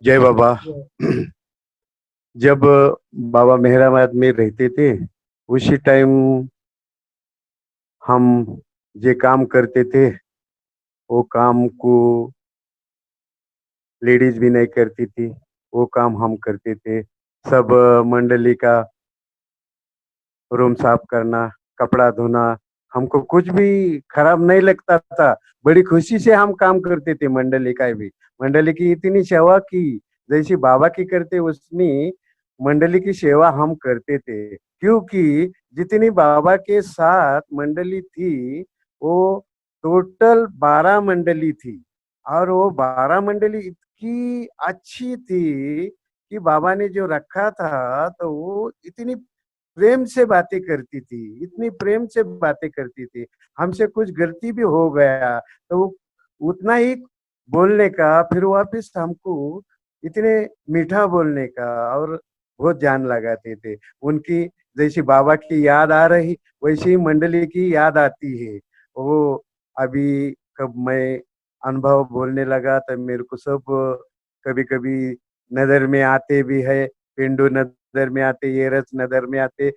जय बाबा। जब बाबा मेहराबाद में रहते थे उसी टाइम हम जे काम करते थे वो काम को लेडीज भी नहीं करती थी। वो काम हम करते थे। सब मंडली का रूम साफ करना, कपड़ा धोना, हमको कुछ भी खराब नहीं लगता था। बड़ी खुशी से हम काम करते थे। मंडली का भी, मंडली की इतनी सेवा की जैसी बाबा की करते उतनी मंडली की सेवा हम करते थे। क्योंकि जितनी बाबा के साथ मंडली थी वो टोटल 12 मंडली थी। और वो 12 मंडली इतनी अच्छी थी कि बाबा ने जो रखा था तो वो इतनी प्रेम से बातें करती थी, इतनी प्रेम से बातें करती थी। हमसे कुछ गलती भी हो गया तो वो उतना ही बोलने का, फिर वापस हमको इतने मीठा बोलने का, और बहुत जान लगाते थे। उनकी जैसी बाबा की याद आ रही वैसी ही मंडली की याद आती है। वो अभी कब मैं अनुभव बोलने लगा तब मेरे को सब कभी कभी नजर में आते भी है। पिंडू नजर में आते, ये रस नजर में आते।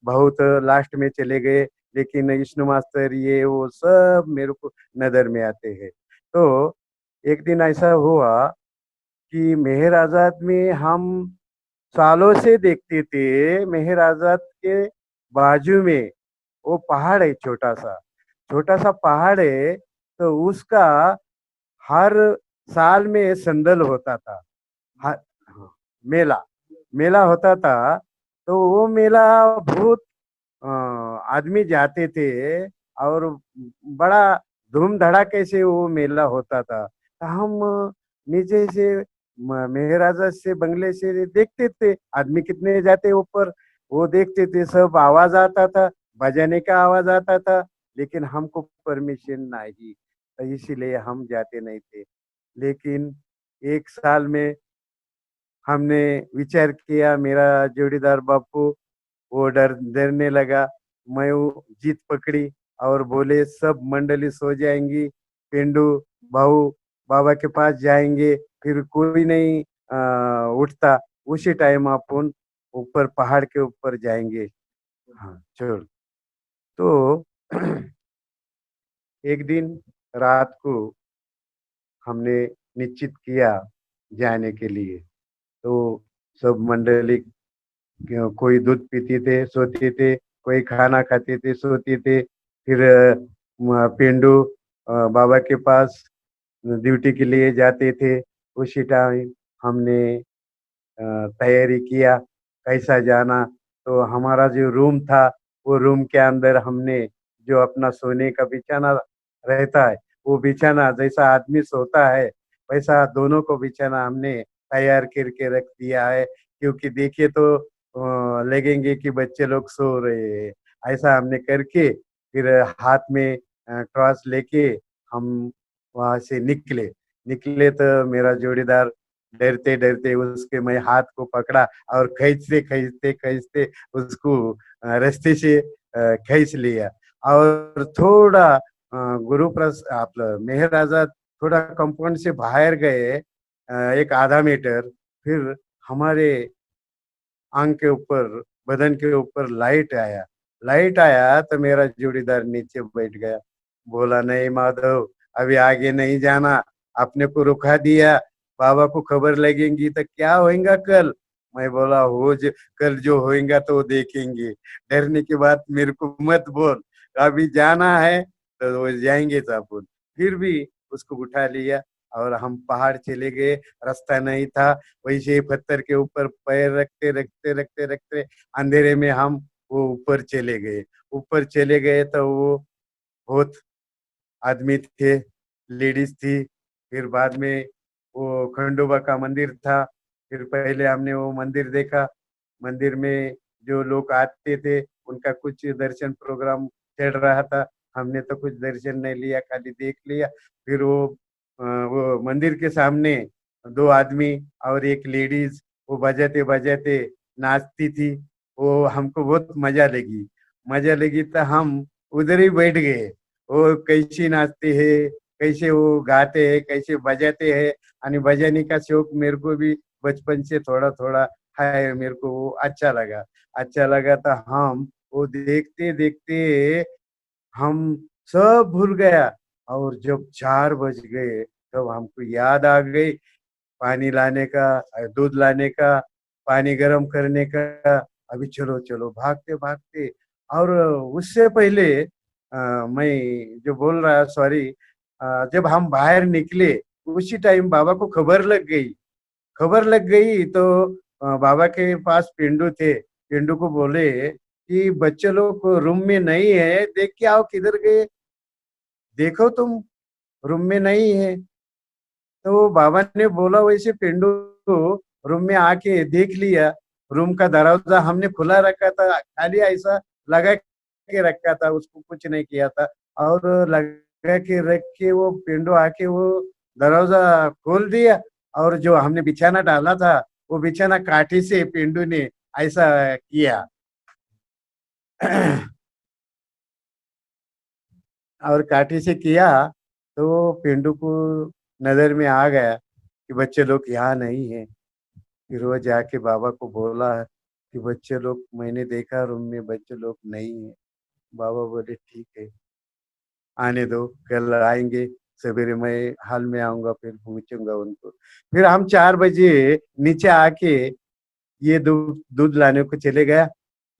बहुत लास्ट में चले गए लेकिन विष्णु मास्टर ये वो सब मेरे को नजर में आते हैं। तो एक दिन ऐसा हुआ कि मेहर आजाद में हम सालों से देखते थे। मेहर आजाद के बाजू में वो पहाड़ है, छोटा सा पहाड़ है। तो उसका हर साल में संदल होता था। हर मेला मेला होता था। तो वो मेला बहुत आदमी जाते थे। और बड़ा धूम धड़ाके से वो मेला होता था। तो हम नीचे से मेहराजा से बंगले से देखते थे आदमी कितने जाते ऊपर। वो देखते थे, सब आवाज आता था, बजाने का आवाज आता था। लेकिन हमको परमिशन नहीं, तो इसीलिए हम जाते नहीं थे। लेकिन एक साल में हमने विचार किया, मेरा जोड़ीदार बापू वो डरने लगा। मैं वो जीत पकड़ी और बोले सब मंडली सो जाएंगी, पिंडू भाऊ बाबा के पास जाएंगे, फिर कोई नहीं उठता। उसी टाइम अपन ऊपर पहाड़ के ऊपर जाएंगे। हाँ चल। तो एक दिन रात को हमने निश्चित किया जाने के लिए। तो सब मंडली कोई दूध पीते थे सोते थे, कोई खाना खाते थे सोते थे। फिर पेंडू बाबा के पास ड्यूटी के लिए जाते थे। उसी टाइम हमने तैयारी किया कैसा जाना। तो हमारा जो रूम था वो रूम के अंदर हमने जो अपना सोने का बिछाना रहता है, वो बिछाना जैसा आदमी सोता है वैसा दोनों को बिछाना हमने तैयार करके रख दिया है। क्योंकि देखिए तो लगेंगे कि बच्चे लोग सो रहे हैं। ऐसा हमने करके फिर हाथ में क्रॉस लेके हम वहां से निकले। निकले तो मेरा जोड़ीदार डरते डरते उसके मैं हाथ को पकड़ा और खींचते खींचते खींचते उसको रास्ते से खींच लिया। और थोड़ा गुरु प्रस आप मेहर आजाद थोड़ा कंपाउंड से बाहर गए, एक आधा मीटर। फिर हमारे आंग के ऊपर, बदन के ऊपर लाइट आया। लाइट आया तो मेरा जोड़ीदार नीचे बैठ गया। बोला नहीं माधव, अभी आगे नहीं जाना, अपने को रुका दिया, बाबा को खबर लगेंगी तो क्या होएगा कल। मैं बोला कल जो होएगा तो वो देखेंगे। डरने की बात मेरे को मत बोल, अभी जाना है तो वो जाएंगे तो अपन। फिर भी उसको उठा लिया और हम पहाड़ चले गए। रास्ता नहीं था, वैसे ही पत्थर के ऊपर पैर रखते रखते रखते रखते अंधेरे में हम वो ऊपर चले गए। ऊपर चले गए तो वो बहुत आदमी थे, लेडीज थी। फिर बाद में वो खंडोबा का मंदिर था। फिर पहले हमने वो मंदिर देखा। मंदिर में जो लोग आते थे उनका कुछ दर्शन प्रोग्राम चल रहा था। हमने तो कुछ दर्शन नहीं लिया, खाली देख लिया। फिर वो मंदिर के सामने दो आदमी और एक लेडीज वो बजाते बजाते नाचती थी। वो हमको बहुत मजा लगी तो हम उधर ही बैठ गए। वो कैसी नाचते हैं, कैसे वो गाते हैं, कैसे बजाते हैं। आणि बजाने का शौक मेरे को भी बचपन से थोड़ा थोड़ा है, मेरे को वो अच्छा लगा तो हम वो देखते देखते हम सब भूल गया। और जब 4 बज गए तब हमको याद आ गई पानी लाने का, दूध लाने का, पानी गर्म करने का। अभी चलो चलो भागते भागते। और उससे पहले मैं जो बोल रहा, सॉरी, जब हम बाहर निकले उसी टाइम बाबा को खबर लग गई तो बाबा के पास पिंडू थे। पिंडू को बोले कि बच्चे लोग रूम में नहीं है, देख के आओ किधर गए, देखो तुम रूम में नहीं है। तो बाबा ने बोला वैसे पिंडू को रूम में आके देख लिया। रूम का दरवाजा हमने खुला रखा था, खाली ऐसा लगा के रखा था, उसको कुछ नहीं किया था। और लगा के रख के वो पिंडू आके वो दरवाजा खोल दिया। और जो हमने बिछाना डाला था वो बिछाना काठी से पिंडू ने ऐसा किया। और काठी से किया तो पिंडू को नजर में आ गया कि बच्चे लोग यहाँ नहीं है। फिर वो जाके बाबा को बोला कि बच्चे लोग, मैंने देखा रूम में बच्चे लोग नहीं है। बाबा बोले ठीक है, आने दो, कल आएंगे सवेरे, मैं हाल में आऊंगा, फिर पूछूंगा उनको। फिर हम 4 बजे नीचे आके ये दूध दूध लाने को चले गया।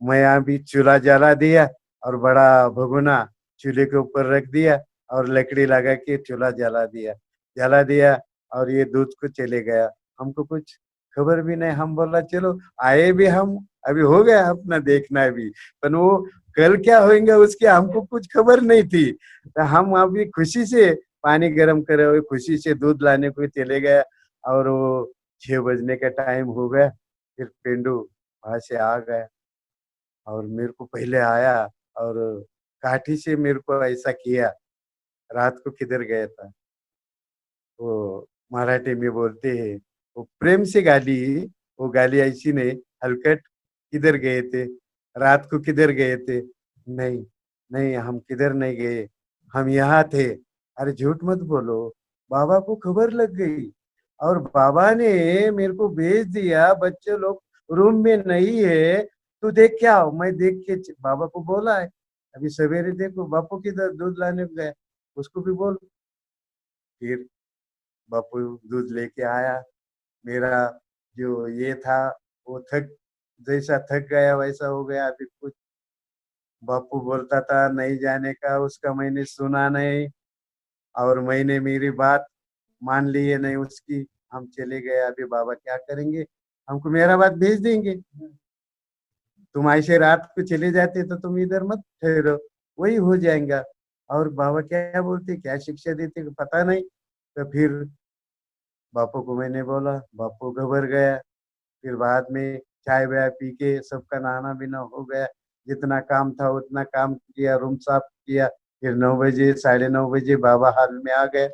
मैं यहाँ भी चूल्हा जला दिया और बड़ा भगोना चूल्हे के ऊपर रख दिया और लकड़ी लगा के चूल्हा जला दिया। और ये दूध को चले गया। हमको कुछ खबर भी नहीं, हम बोला चलो आए भी हम, अभी हो गया अपना देखना भी। पर वो कल क्या होएंगे उसकी हमको कुछ खबर नहीं थी। तो हम अभी खुशी से पानी गर्म करे हुए खुशी से दूध लाने को चले गए। और वो 6 बजने का टाइम हो गया। फिर पेंडू वहां से आ गया और मेरे को पहले आया और काठी से मेरे को ऐसा किया, रात को किधर गया था। वो मराठी में बोलते हैं, वो प्रेम से गाली, वो गाली ऐसी नहीं, हलकट, किधर गए थे, रात को किधर गए थे। नहीं, नहीं हम किधर नहीं गए, हम यहाँ थे। अरे झूठ मत बोलो, बाबा को खबर लग गई और बाबा ने मेरे को भेज दिया, बच्चे लोग रूम में नहीं है, तू देख के आओ। मैं देख के बाबा को बोला है, अभी सवेरे देखो बापू किधर दूध लाने गए, उसको भी बोल। फिर बापू दूध लेके आया। मेरा जो ये था वो जैसा थक गया वैसा हो गया। अभी कुछ बापू बोलता था नहीं जाने का, उसका मैंने सुना नहीं और मैंने मेरी बात मान ली है नहीं उसकी। हम चले गए, अभी बाबा क्या करेंगे, हमको मेरा बात भेज देंगे। तुम ऐसे रात को चले जाते तो तुम इधर मत ठहरो, वही हो जाएगा। और बाबा क्या बोलते, क्या शिक्षा देते पता नहीं। तो फिर बापू को मैंने बोला, बापू घबर गया। फिर बाद में चाय वाय पी के सबका नहाना बीना हो गया। जितना काम था उतना काम किया, रूम साफ किया। फिर 9 बजे, 9:30 बजे बाबा हाल में आ गए।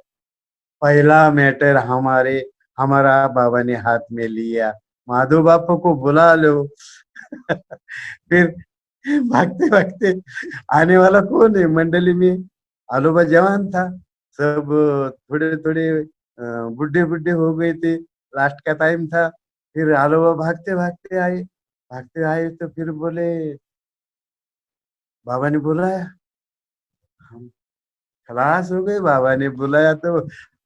पहला मैटर हमारा बाबा ने हाथ में लिया, माधो बापू को बुला लो। फिर भागते भागते आने वाला कौन है मंडली में, आलोबा जवान था। सब थोड़े थोड़े बुढ़े बुढ़े हो गए थे, लास्ट का टाइम था। फिर आलोबा भागते आए तो फिर बोले, बाबा ने बुलाया, हम खलास हो गए। बाबा ने बुलाया तो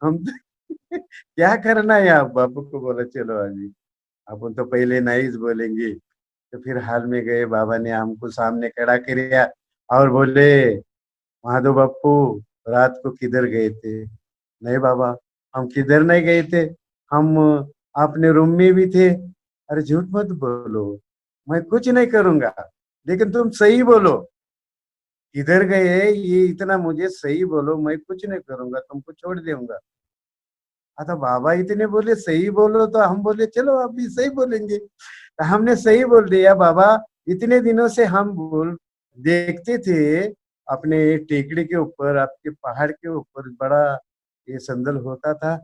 हम तो क्या करना है, आप बापू को बोला चलो अभी अपन तो पहले नहीं बोलेंगे। तो फिर हाल में गए, बाबा ने हमको सामने खड़ा किया और बोले, माधो बापू रात को किधर गए थे। नहीं बाबा, हम किधर नहीं गए थे, हम अपने रूम में भी थे। अरे झूठ मत बोलो, मैं कुछ नहीं करूंगा, लेकिन तुम सही बोलो किधर गए, ये इतना मुझे सही बोलो, मैं कुछ नहीं करूंगा, तुमको छोड़ दूंगा। हाँ तो बाबा इतने बोले सही बोलो तो हम बोले चलो अभी सही बोलेंगे। तो हमने सही बोल दिया, बाबा इतने दिनों से हम बोल देखते थे अपने टेकड़ी के ऊपर, आपके पहाड़ के ऊपर बड़ा ये संदल होता था।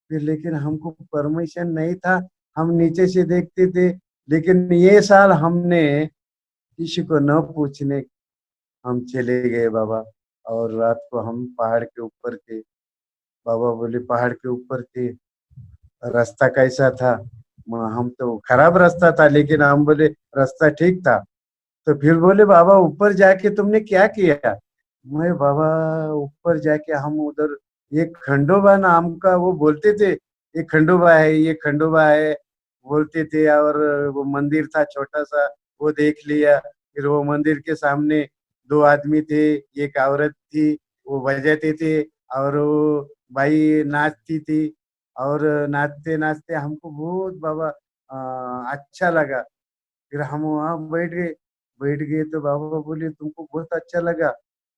फिर लेकिन हमको परमिशन नहीं था, हम नीचे से देखते थे। लेकिन ये साल हमने किसी को न पूछने हम चले गए बाबा। और रात को हम पहाड़ के ऊपर थे, बाबा बोले पहाड़ के ऊपर थे, रास्ता कैसा था? हम तो खराब रास्ता था, लेकिन हम बोले रास्ता ठीक था। तो फिर बोले बाबा ऊपर जाके तुमने क्या किया? मैं बाबा ऊपर जाके हम उधर ये खंडोबा नाम का वो बोलते थे, ये खंडोबा है, ये खंडोबा है बोलते थे। और वो मंदिर था छोटा सा, वो देख लिया। फिर वो मंदिर के सामने दो आदमी थे, एक औरत थी, वो बजाते थे, और वो भाई नाचती थी। और नाचते नाचते हमको बहुत बाबा अच्छा लगा। फिर हम वहाँ बैठ गए तो बाबा बोले तुमको बहुत अच्छा लगा?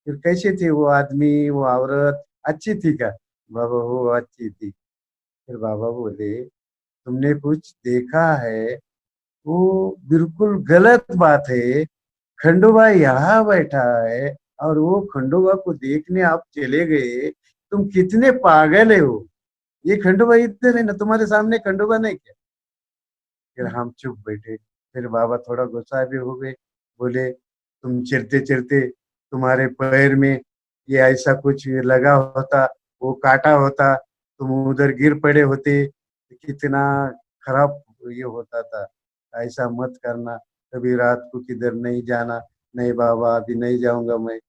फिर कैसे थे वो आदमी, वो औरत अच्छी थी क्या? बाबा वो अच्छी थी। फिर बाबा बोले तुमने कुछ देखा है? वो बिल्कुल गलत बात है। खंडोबा यहाँ बैठा है, और वो खंडोबा को देखने आप चले गए। तुम कितने पागल है हो। ये खंडोबा इधर है ना, तुम्हारे सामने खंडोबा नहीं क्या? फिर हम चुप बैठे। फिर बाबा थोड़ा गुस्सा भी हो गए। बोले तुम चिरते चिरते तुम्हारे पैर में ये ऐसा कुछ लगा होता, वो काटा होता, तुम उधर गिर पड़े होते, कितना खराब ये होता था। ऐसा मत करना, कभी रात को किधर नहीं जाना। नहीं बाबा अभी नहीं जाऊंगा मैं,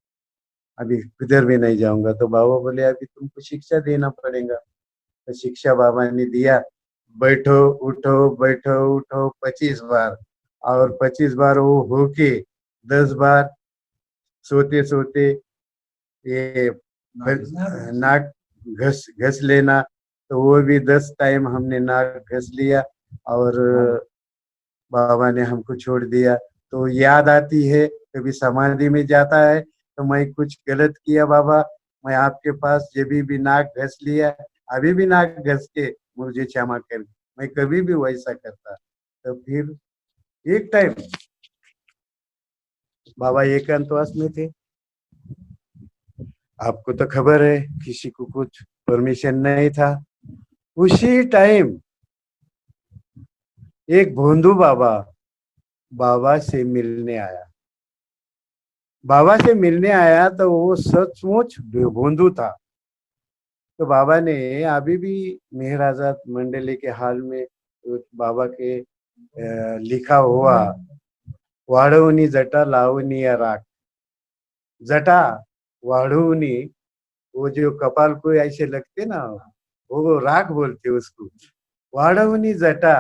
अभी किधर भी नहीं जाऊंगा। तो बाबा बोले अभी तुमको शिक्षा देना पड़ेगा। तो शिक्षा बाबा ने दिया, बैठो उठो बैठो उठो 25 बार। और 25 बार वो होके 10 बार सोते सोते ये नाक घस घस लेना। तो वो भी 10 टाइम हमने नाक घस लिया, और बाबा ने हमको छोड़ दिया। तो याद आती है, कभी समाधि में जाता है तो मैं कुछ गलत किया बाबा, मैं आपके पास जब भी नाक घस लिया, अभी भी नाक घस के मुझे क्षमा कर। मैं कभी भी वैसा करता। तो फिर एक टाइम बाबा एकांतवास में थे। आपको तो खबर है किसी को कुछ परमिशन नहीं था। उसी टाइम एक भोंदू बाबा बाबा से मिलने आया। बाबा से मिलने आया तो वो सचमुच भोंदू था। तो बाबा ने अभी भी मेहर आजाद मंडली के हाल में बाबा के लिखा हुआ, वाढवनी जटा लावणी या राख। जटा वाढवनी, वो जो कपाल को ऐसे लगते ना, वो राख बोलते उसको। वाढवनी जटा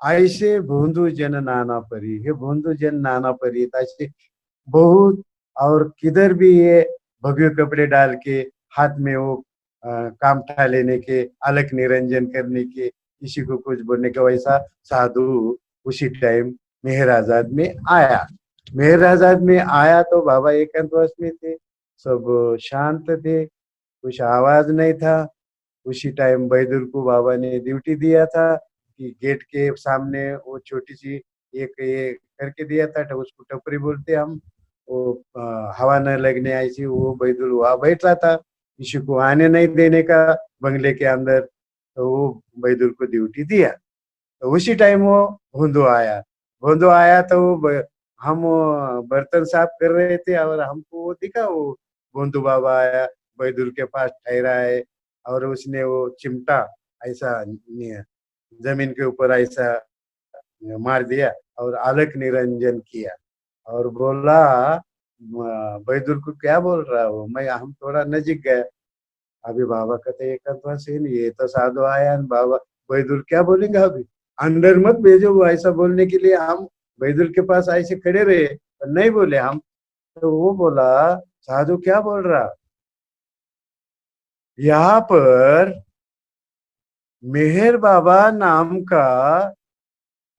ऐसे भोंदू जन नाना परी, हे भोंदू जन नाना परी ऐसे बहुत। और किधर भी ये भव्य कपड़े डाल के, हाथ में वो कामठा लेने के, अलग निरंजन करने के, किसी को कुछ बोलने का, वैसा साधु उसी टाइम मेहर आजाद में आया। मेहर आजाद में आया तो बाबा एकांतवास में थे, सब शांत थे, कुछ आवाज नहीं था। उसी टाइम बैदुल को बाबा ने ड्यूटी दिया था कि गेट के सामने वो छोटी सी एक ये करके दिया था, तो उसको टपरी बोलते हम। वो हवा न लगने ऐसी वो बैदुल वहां बैठ रहा था, किसी को आने नहीं देने का बंगले के अंदर। तो वो बैदुल को ड्यूटी दिया। तो उसी टाइम वो भोंदू आया। भोंदू आया तो हम बर्तन साफ कर रहे थे, और हमको वो दिखा, वो भोंदू बाबा आया, बैदुल के पास ठहरा है। और उसने वो चिमटा ऐसा जमीन के ऊपर ऐसा मार दिया, और आलोक निरंजन किया। और बोला बैदुल को क्या बोल रहा हो? मैं हम थोड़ा नजीक गया। अभी बाबा कहते एक तो सीन, ये तो साधु आया न बाबा, बैदुल क्या बोलेंगे अभी? अंदर मत भेजो वो ऐसा बोलने के लिए। हम बैदुल के पास ऐसे खड़े रहे, पर नहीं बोले हम। तो वो बोला साधु क्या बोल रहा? यहाँ पर मेहर बाबा नाम का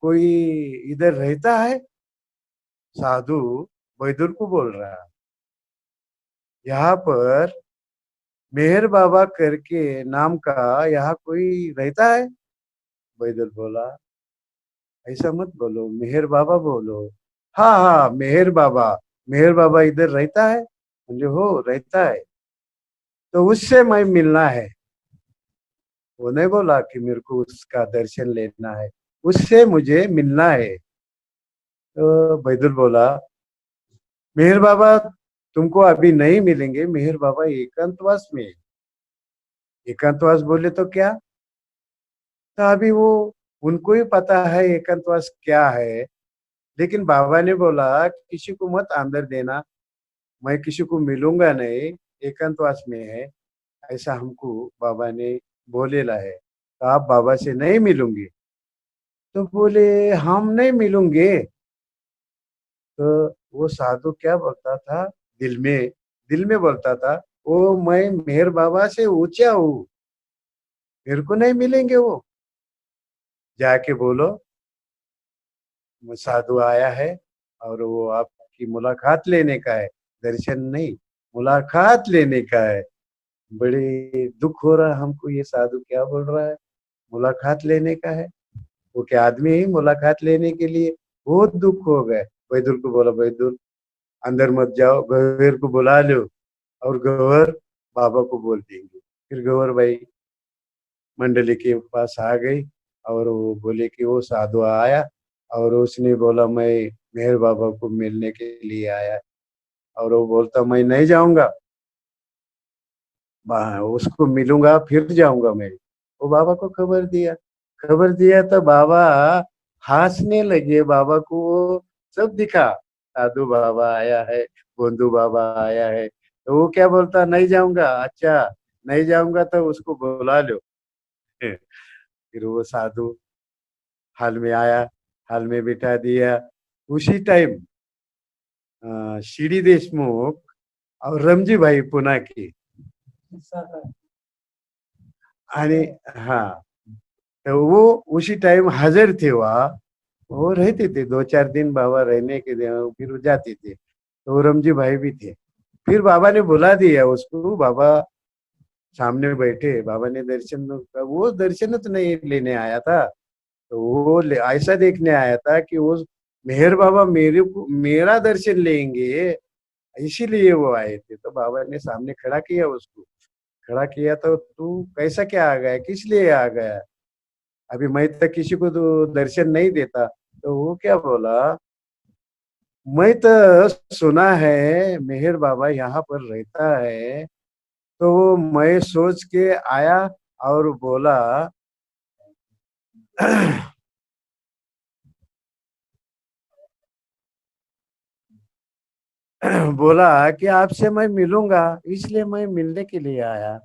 कोई इधर रहता है? साधु बैदुल को बोल रहा है, यहाँ पर मेहर बाबा करके नाम का यहाँ कोई रहता है? बैदुल बोला ऐसा मत बोलो, मेहर बाबा बोलो। हाँ हाँ मेहर बाबा, मेहर बाबा इधर रहता है? मुझे हो रहता है, तो उससे मैं मिलना है। वो नहीं बोला कि मेरे को उसका दर्शन लेना है, उससे मुझे मिलना है। तो बैदुल बोला मेहर बाबा तुमको अभी नहीं मिलेंगे, मेहर बाबा एकांतवास में है। एकांतवास बोले तो क्या? तो अभी वो उनको ही पता है एकांतवास क्या है। लेकिन बाबा ने बोला किसी को मत अंदर देना, मैं किसी को मिलूंगा नहीं, एकांतवास में है, ऐसा हमको बाबा ने बोलेला है, तो आप बाबा से नहीं मिलूंगे? तो बोले हम नहीं मिलूंगे। तो वो साधु क्या बोलता था, दिल में दिल में बोलता था, ओ मैं मेहर बाबा से ऊंचा हूँ, मेरे को नहीं मिलेंगे वो। जाके बोलो वो साधु आया है और वो आपकी मुलाकात लेने का है, दर्शन नहीं, मुलाकात लेने का है। बड़े दुख हो रहा हमको, ये साधु क्या बोल रहा है, मुलाकात लेने का है? वो क्या आदमी है मुलाकात लेने के लिए? बहुत दुख हो गए। बैदुल को बोला, बैदुल अंदर मत जाओ, गवर को बुला लो। और गवर बाबा को बोल देंगे। फिर गवर भाई मंडली के पास आ गई और वो बोले कि वो साधु आया और उसने बोला मैं मेहर बाबा को मिलने के लिए आया। और वो बोलता मैं नहीं जाऊंगा, उसको मिलूंगा फिर जाऊंगा मैं। वो बाबा को खबर दिया। खबर दिया तो बाबा हंसने लगे। बाबा को वो सब दिखा, साधु बाबा आया है, गोंदू बाबा आया है। तो वो क्या बोलता, नहीं जाऊंगा, अच्छा नहीं जाऊंगा तो उसको बुला लो। फिर वो साधु हाल में आया, हाल में बिठा दिया। उसी टाइम शिरी देशमुख और रमजी भाई पुणे की आणि हाँ, तो वो उसी टाइम हाजिर थे वहाँ। वो रहते थे 2-4 दिन बाबा रहने के लिए, फिर वो जाते थे। तो वो रमजी भाई भी थे। फिर बाबा ने बुला दिया उसको, बाबा सामने बैठे। बाबा ने दर्शन, वो दर्शन तो नहीं लेने आया था, तो वो ऐसा देखने आया था कि वो मेहर बाबा मेरे को मेरा दर्शन लेंगे, इसीलिए वो आए थे। तो बाबा ने सामने खड़ा किया उसको। खड़ा किया तो तू कैसा क्या आ गया, किस लिए आ गया? अभी मैं तो किसी को तो दर्शन नहीं देता। तो वो क्या बोला, मैं तो सुना है मेहर बाबा यहाँ पर रहता है, तो वो मैं सोच के आया और बोला बोला कि आपसे मैं मिलूंगा, इसलिए मैं मिलने के लिए आया।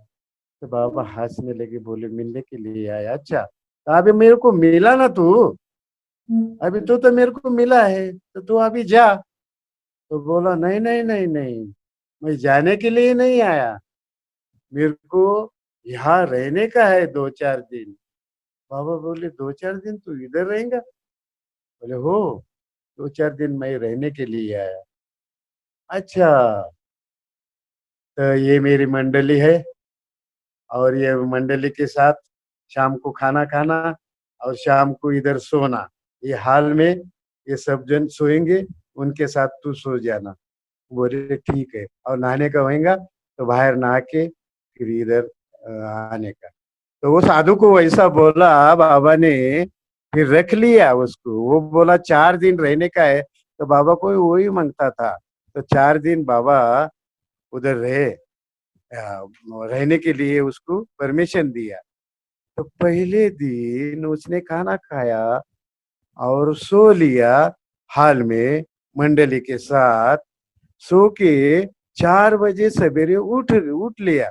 तो बाबा हंसने लगे, बोले मिलने के लिए आया, अच्छा तो अभी मेरे को मिला ना तू, अभी तो मेरे को मिला है, तो तू अभी जा। तो बोला नहीं नहीं नहीं नहीं, मैं जाने के लिए नहीं आया, मेरे को यहाँ रहने का है 2-4 दिन। बाबा बोले 2-4 दिन तू इधर रहेगा? बोले हो, 2-4 दिन मैं रहने के लिए आया। अच्छा, तो ये मेरी मंडली है और ये मंडली के साथ शाम को खाना खाना और शाम को इधर सोना, ये हाल में ये सब जन सोएंगे, उनके साथ तू सो जाना। बोले ठीक है, और नहाने का होएगा तो बाहर नहा के फिर इधर आने का। तो वो साधु को वैसा बोला बाबा ने, फिर रख लिया उसको। वो बोला 4 दिन रहने का है, तो बाबा को वही मांगता था। तो 4 दिन बाबा उधर रहे, रहने के लिए उसको परमिशन दिया। तो पहले दिन उसने खाना खाया और सो लिया हाल में मंडली के साथ। सो के 4 बजे सवेरे उठ उठ लिया,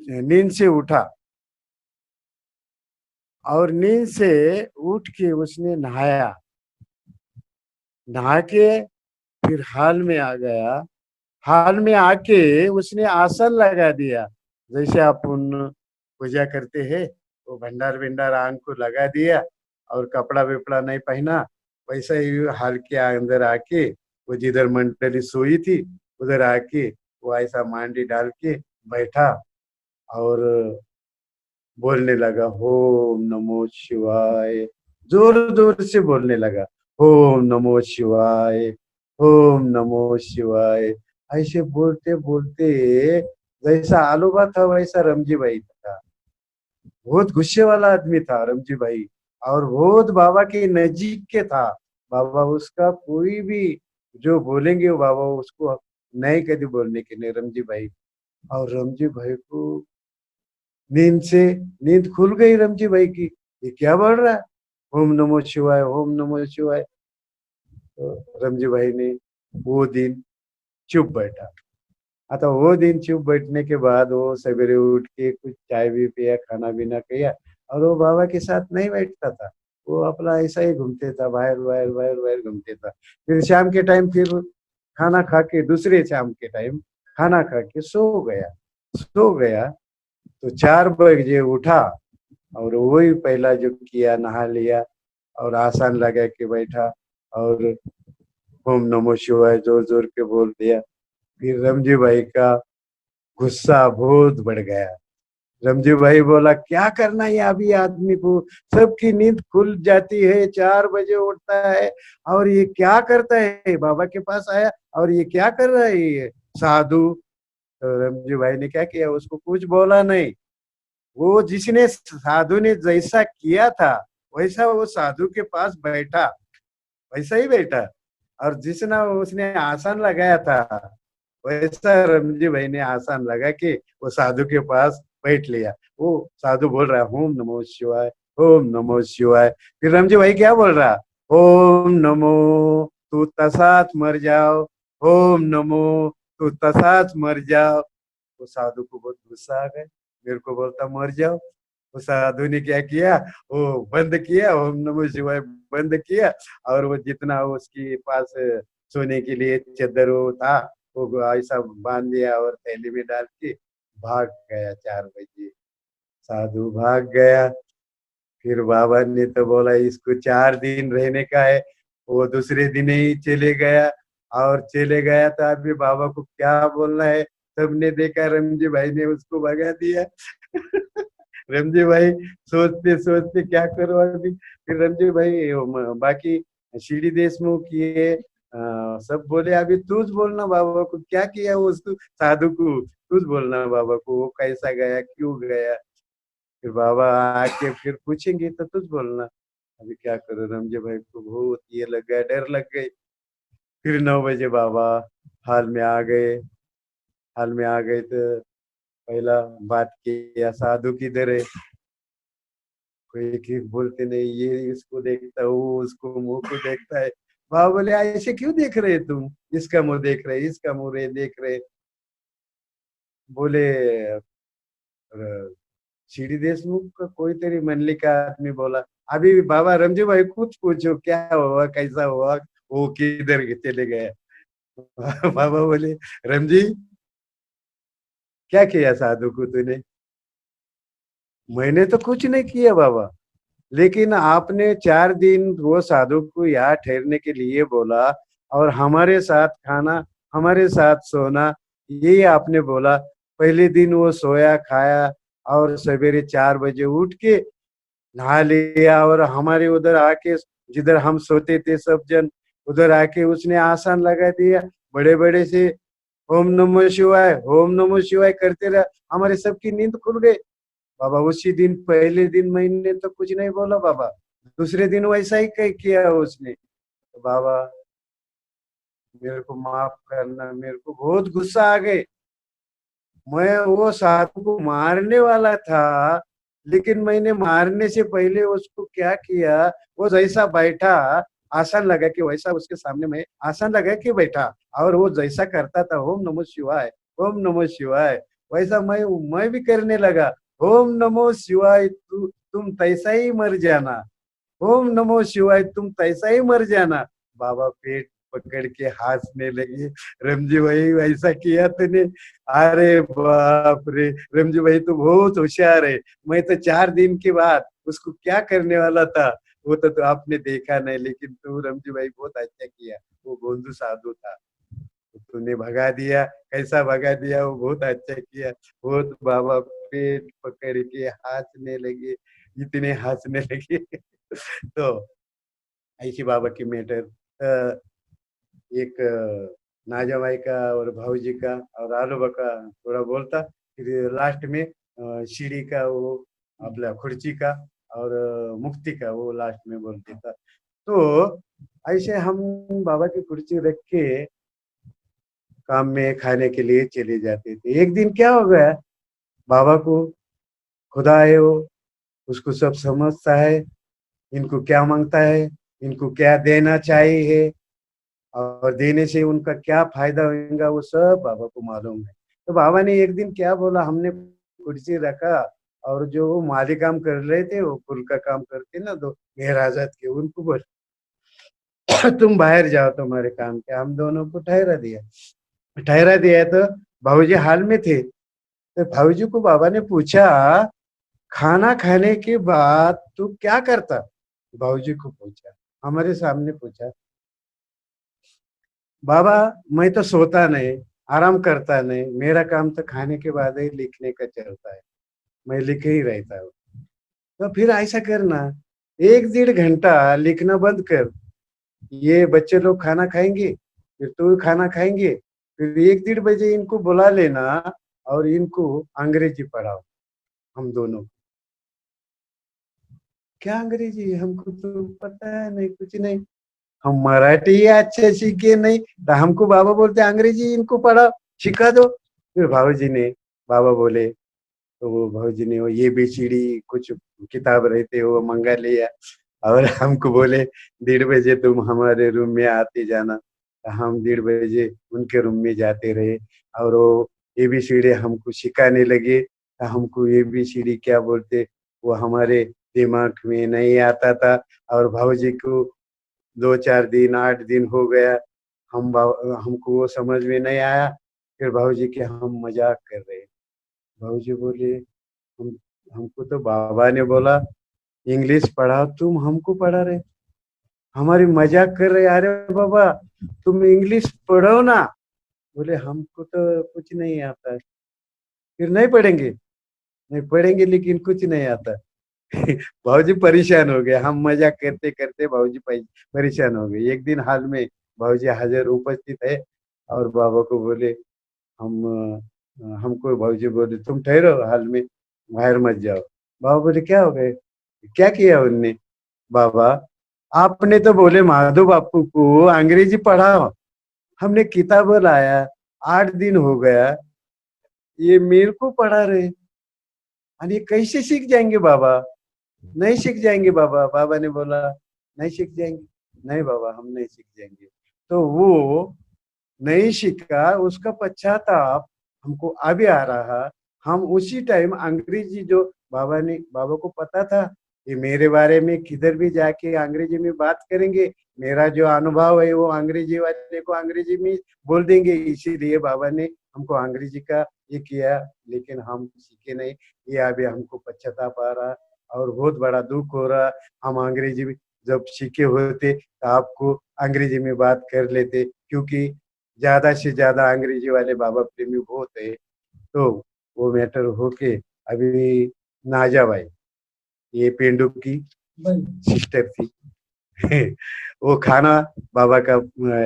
नींद से उठा। और नींद से उठ के उसने नहाया, नहा के फिर हाल में आ गया। हाल में आके उसने आसन लगा दिया, जैसे अपन पूजा करते हैं, वो भंडार विंडार आंग को लगा दिया और कपड़ा विपड़ा नहीं पहना। वैसा ही हाल के अंदर आके वो जिधर मंडली सोई थी उधर आके वो ऐसा मांडी डाल के बैठा और बोलने लगा, ओम नमो शिवाय, जोर जोर से बोलने लगा, ओम नमो शिवाय, ओम नमो शिवाय। ऐसे बोलते बोलते जैसा आलूबा था वैसा रमजी भाई था। बहुत गुस्से वाला आदमी था रमजी भाई, और बहुत बाबा के नजीक के था। बाबा उसका कोई भी जो बोलेंगे वो बाबा उसको नहीं कभी बोलने के नहीं रमजी भाई। और रमजी भाई को नींद खुल गई रमजी भाई की। ये क्या बोल रहा है, ओम नमो शिवाय, ओम नमो शिवाय। तो रमजी भाई ने वो दिन चुप बैठा। आता वो दिन चुप बैठने के बाद वो सवेरे उठ के कुछ चाय भी पिया, खाना पीना किया। और वो बाबा के साथ नहीं बैठता था, वो अपना ऐसा ही घूमते था, बाहर बाहर बाहर बाहर घूमते था। फिर शाम के टाइम फिर खाना खा के, दूसरे शाम के टाइम खाना खा के सो गया। तो 4 बजे उठा और वही पहला जो किया, नहा लिया और आसन लगा के बैठा और ओम नमो शिवाय जोर जोर के बोल दिया। फिर रमजी भाई का गुस्सा बहुत बढ़ गया। रमजी भाई बोला, क्या करना है अभी आदमी को, सबकी नींद खुल जाती है, 4 बजे उठता है और ये क्या करता है, बाबा के पास आया और ये क्या कर रहा है ये साधु। तो रमजी भाई ने क्या किया, उसको कुछ बोला नहीं। वो जिसने साधु ने जैसा किया था वैसा वो साधु के पास बैठा, वैसा ही बैठा। और जिसने उसने आसन लगाया था वैसा रमजी भाई ने आसन लगा के वो साधु के पास बैठ लिया। वो साधु बोल रहा है ओम नमो शिवाय, ओम नमो शिवाय। फिर रमजी भाई क्या बोल रहा, ओम नमो, तू तसात मर जाओ, ओम नमो, तू तसात मर जाओ। वो साधु को बहुत गुस्सा आ गया, मेरे को बोलता मर जाओ। वो साधु ने क्या किया, वो बंद किया, ओम नमः शिवाय बंद किया। और वो जितना उसके पास सोने के लिए चादर वो था, वो ऐसा बांध दिया और थैली में डाल के भाग गया। 4 बजे साधु भाग गया। फिर बाबा ने तो बोला इसको 4 दिन रहने का है। वो दूसरे दिन ही चले गया। और चले गया तो अभी बाबा को क्या बोलना है, सबने देखा, रमजी भाई ने उसको भगा दिया। रमजी भाई सोचते सोचते क्या करो अभी। फिर रमजी भाई बाकी सीडी देशमुख ये सब बोले, अभी तूच बोलना बाबा को क्या किया वो उसको, साधु को तूच बोलना बाबा को, वो कैसा गया, क्यों गया। फिर बाबा आके फिर पूछेंगे तो तुझ बोलना। अभी क्या करो, रमजे भाई को बहुत ये लग गया, डर लग गई। फिर 9 बजे बाबा हाल में आ गए। हाल में आ गए तो पहला बात किया, साधु किधर है। कोई की बोलते नहीं, ये इसको देखता, वो उसको मुंह को देखता है। बाबा बोले ऐसे क्यों देख रहे तुम, इसका मुंह देख रहे, इसका मुंह रे देख रहे। बोले सीडी देशमुख का कोई तेरी मंडली का आदमी बोला, अभी भी बाबा रमजी भाई कुछ पूछो क्या हुआ, कैसा हुआ, वो किधर चले गए। बाबा बोले रमजी क्या किया साधु को तूने। मैंने तो कुछ नहीं किया बाबा, लेकिन आपने 4 दिन वो साधु को यहाँ ठहरने के लिए बोला और हमारे साथ खाना, हमारे साथ सोना, यही आपने बोला। पहले दिन वो सोया खाया और सवेरे 4 बजे उठ के नहा लिया और हमारे उधर आके, जिधर हम सोते थे सब जन, उधर आके उसने आसन लगा दिया बड़े बड़े से, ओम नमः शिवाय, ओम नमः शिवाय करते रहा। हमारे सबकी नींद खुल गई। बाबा उसी दिन, पहले दिन मैंने तो कुछ नहीं बोला बाबा, दूसरे दिन वैसा ही किया उसने। तो बाबा मेरे को माफ करना, मेरे को बहुत गुस्सा आ गए। मैं वो साधु को मारने वाला था, लेकिन मैंने मारने से पहले उसको क्या किया, वो जैसा बैठा आसन लगा के वैसा उसके सामने मैं आसन लगा के बैठा। और वो जैसा करता था ओम नमः शिवाय, ओम नमः शिवाय, वैसा मैं भी करने लगा। ओम नमः शिवाय, तुम तैसा ही मर जाना, ओम नमो शिवाय, तुम तैसा ही मर जाना। बाबा पेट पकड़ के हंसने लगे, रमजी भाई ऐसा किया तूने, अरे बाप रे, रमजी भाई तो बहुत होशियार है। मैं तो 4 दिन के बाद उसको क्या करने वाला था, वो तो आपने देखा नहीं, लेकिन तू रमजी भाई बहुत अच्छा किया। वो बंधु साधु था, तूने भगा दिया, कैसा भगा दिया, वो बहुत अच्छा किया। बहुत बाबा पेट पकड़ के हंसने लगे, इतने हंसने लगे। तो ऐसी बाबा की मैटर। एक नाजाबाई का और भाऊजी का और आलोबा का थोड़ा बोलता। फिर लास्ट में सीढ़ी का वो आपला खुर्ची का और मुक्ति का वो लास्ट में बोल देता। तो ऐसे हम बाबा की कुर्सी रख के काम में खाने के लिए चले जाते थे। एक दिन क्या हो गया, बाबा को खुदा है वो, उसको सब समझता है, इनको क्या मांगता है, इनको क्या देना चाहिए और देने से उनका क्या फायदा होगा, वो सब बाबा को मालूम है। तो बाबा ने एक दिन क्या बोला, हमने कुर्सी रखा और जो वो माली काम कर रहे थे, वो पुल का काम करते ना दो मेहराजात के, उनको बोल तुम बाहर जाओ तुम्हारे काम के, हम दोनों को ठहरा दिया। ठहरा दिया तो भाऊजी हाल में थे। तो भाऊजी को बाबा ने पूछा, खाना खाने के बाद तू क्या करता? भाऊजी को पूछा, हमारे सामने पूछा। बाबा, मैं तो सोता नहीं, आराम करता नहीं, मेरा काम तो खाने के बाद ही लिखने का चलता है, मैं लिख ही रहता हूँ। तो फिर ऐसा करना, 1 1.5 घंटा लिखना बंद कर, ये बच्चे लोग खाना खाएंगे, फिर तू खाना खाएंगे, फिर 1 1.5 बजे इनको बुला लेना और इनको अंग्रेजी पढ़ाओ, हम दोनों। क्या अंग्रेजी? हमको तो पता है नहीं, कुछ नहीं, हम मराठी अच्छे सीखे नहीं, तो हमको बाबा बोलते अंग्रेजी इनको पढ़ाओ, सिखा दो। फिर भाऊजी ने, बाबा बोले, तो वो भाऊजी ने वो ये ABCD कुछ किताब रहते वो मंगा लिया और हमको बोले 1:30 बजे तुम हमारे रूम में आते जाना। तो हम 1:30 बजे उनके रूम में जाते रहे और वो ABCD हमको सिखाने लगे। तो हमको ABCD क्या बोलते वो हमारे दिमाग में नहीं आता था। और भाऊजी को 2 4 दिन 8 दिन हो गया, हमको वो समझ में नहीं आया। फिर भाऊजी के हम मजाक कर रहे, भाऊजी बोले, हम हमको तो बाबा ने बोला इंग्लिश पढ़ाओ, तुम हमको पढ़ा रहे, हमारी मजाक कर रहे। अरे बाबा, तुम इंग्लिश पढ़ो ना। बोले हमको तो कुछ नहीं आता है। फिर नहीं पढ़ेंगे? नहीं पढ़ेंगे, लेकिन कुछ नहीं आता। भाऊजी परेशान हो गए, हम मजाक करते करते भाऊजी परेशान हो गए। एक दिन हाल में भाऊजी हाजिर उपस्थित है और बाबा को बोले, हमको भाऊजी बोले तुम ठहरो हाल में, बाहर मत जाओ। बाबा बोले क्या हो गए, क्या किया उनने? बाबा, आपने तो बोले माधव बापू को अंग्रेजी पढ़ाओ, हमने किताब लाया, 8 दिन हो गया, ये मेरे को पढ़ा रहे, और ये कैसे सीख जाएंगे बाबा? नहीं सीख जाएंगे बाबा। बाबा ने बोला नहीं सीख जाएंगे, नहीं बाबा हम नहीं सीख जाएंगे। तो वो नहीं सीखा, उसका पश्चाताप हमको अभी आ रहा। हम उसी टाइम अंग्रेजी जो बाबा को पता था कि मेरे बारे में किधर भी जाके अंग्रेजी में बात करेंगे, मेरा जो अनुभव है वो अंग्रेजी वाले को अंग्रेजी में बोल देंगे, इसीलिए बाबा ने हमको अंग्रेजी का ये किया, लेकिन हम सीखे नहीं। ये अभी हमको पश्चाताप आ रहा और बहुत बड़ा दुख हो रहा। हम अंग्रेजी में जब सीखे होते तो आपको अंग्रेजी में बात कर लेते, क्योंकि ज्यादा से ज्यादा अंग्रेजी वाले बाबा प्रेमी बहुत है। तो वो मैटर होके अभी नाजा भाई, ये पेंडू की सिस्टर थी, वो खाना बाबा का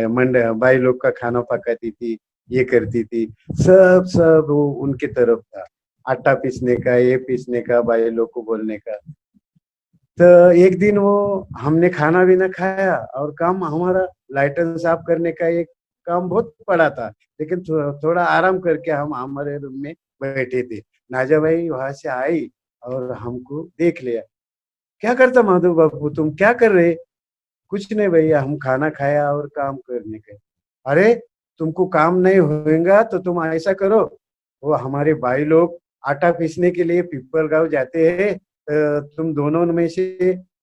मंड भाई लोग का खाना पकाती थी, ये करती थी, सब सब वो उनके तरफ था, आटा पीसने का, ये पीसने का, भाई लोग को बोलने का। तो एक दिन वो हमने खाना भी ना खाया और काम हमारा लाइटन साफ करने का एक काम बहुत पड़ा था, लेकिन थोड़ा आराम करके हम हमारे रूम में बैठे थे। नाजा भाई वहां से आई और हमको देख लिया, क्या करता माधव बाबू, तुम क्या कर रहे? कुछ नहीं भैया, हम खाना खाया और काम करने गए। अरे, तुमको काम नहीं होएगा तो तुम ऐसा करो, वो हमारे भाई लोग आटा पीसने के लिए पीपल गांव जाते हैं, तुम दोनों में से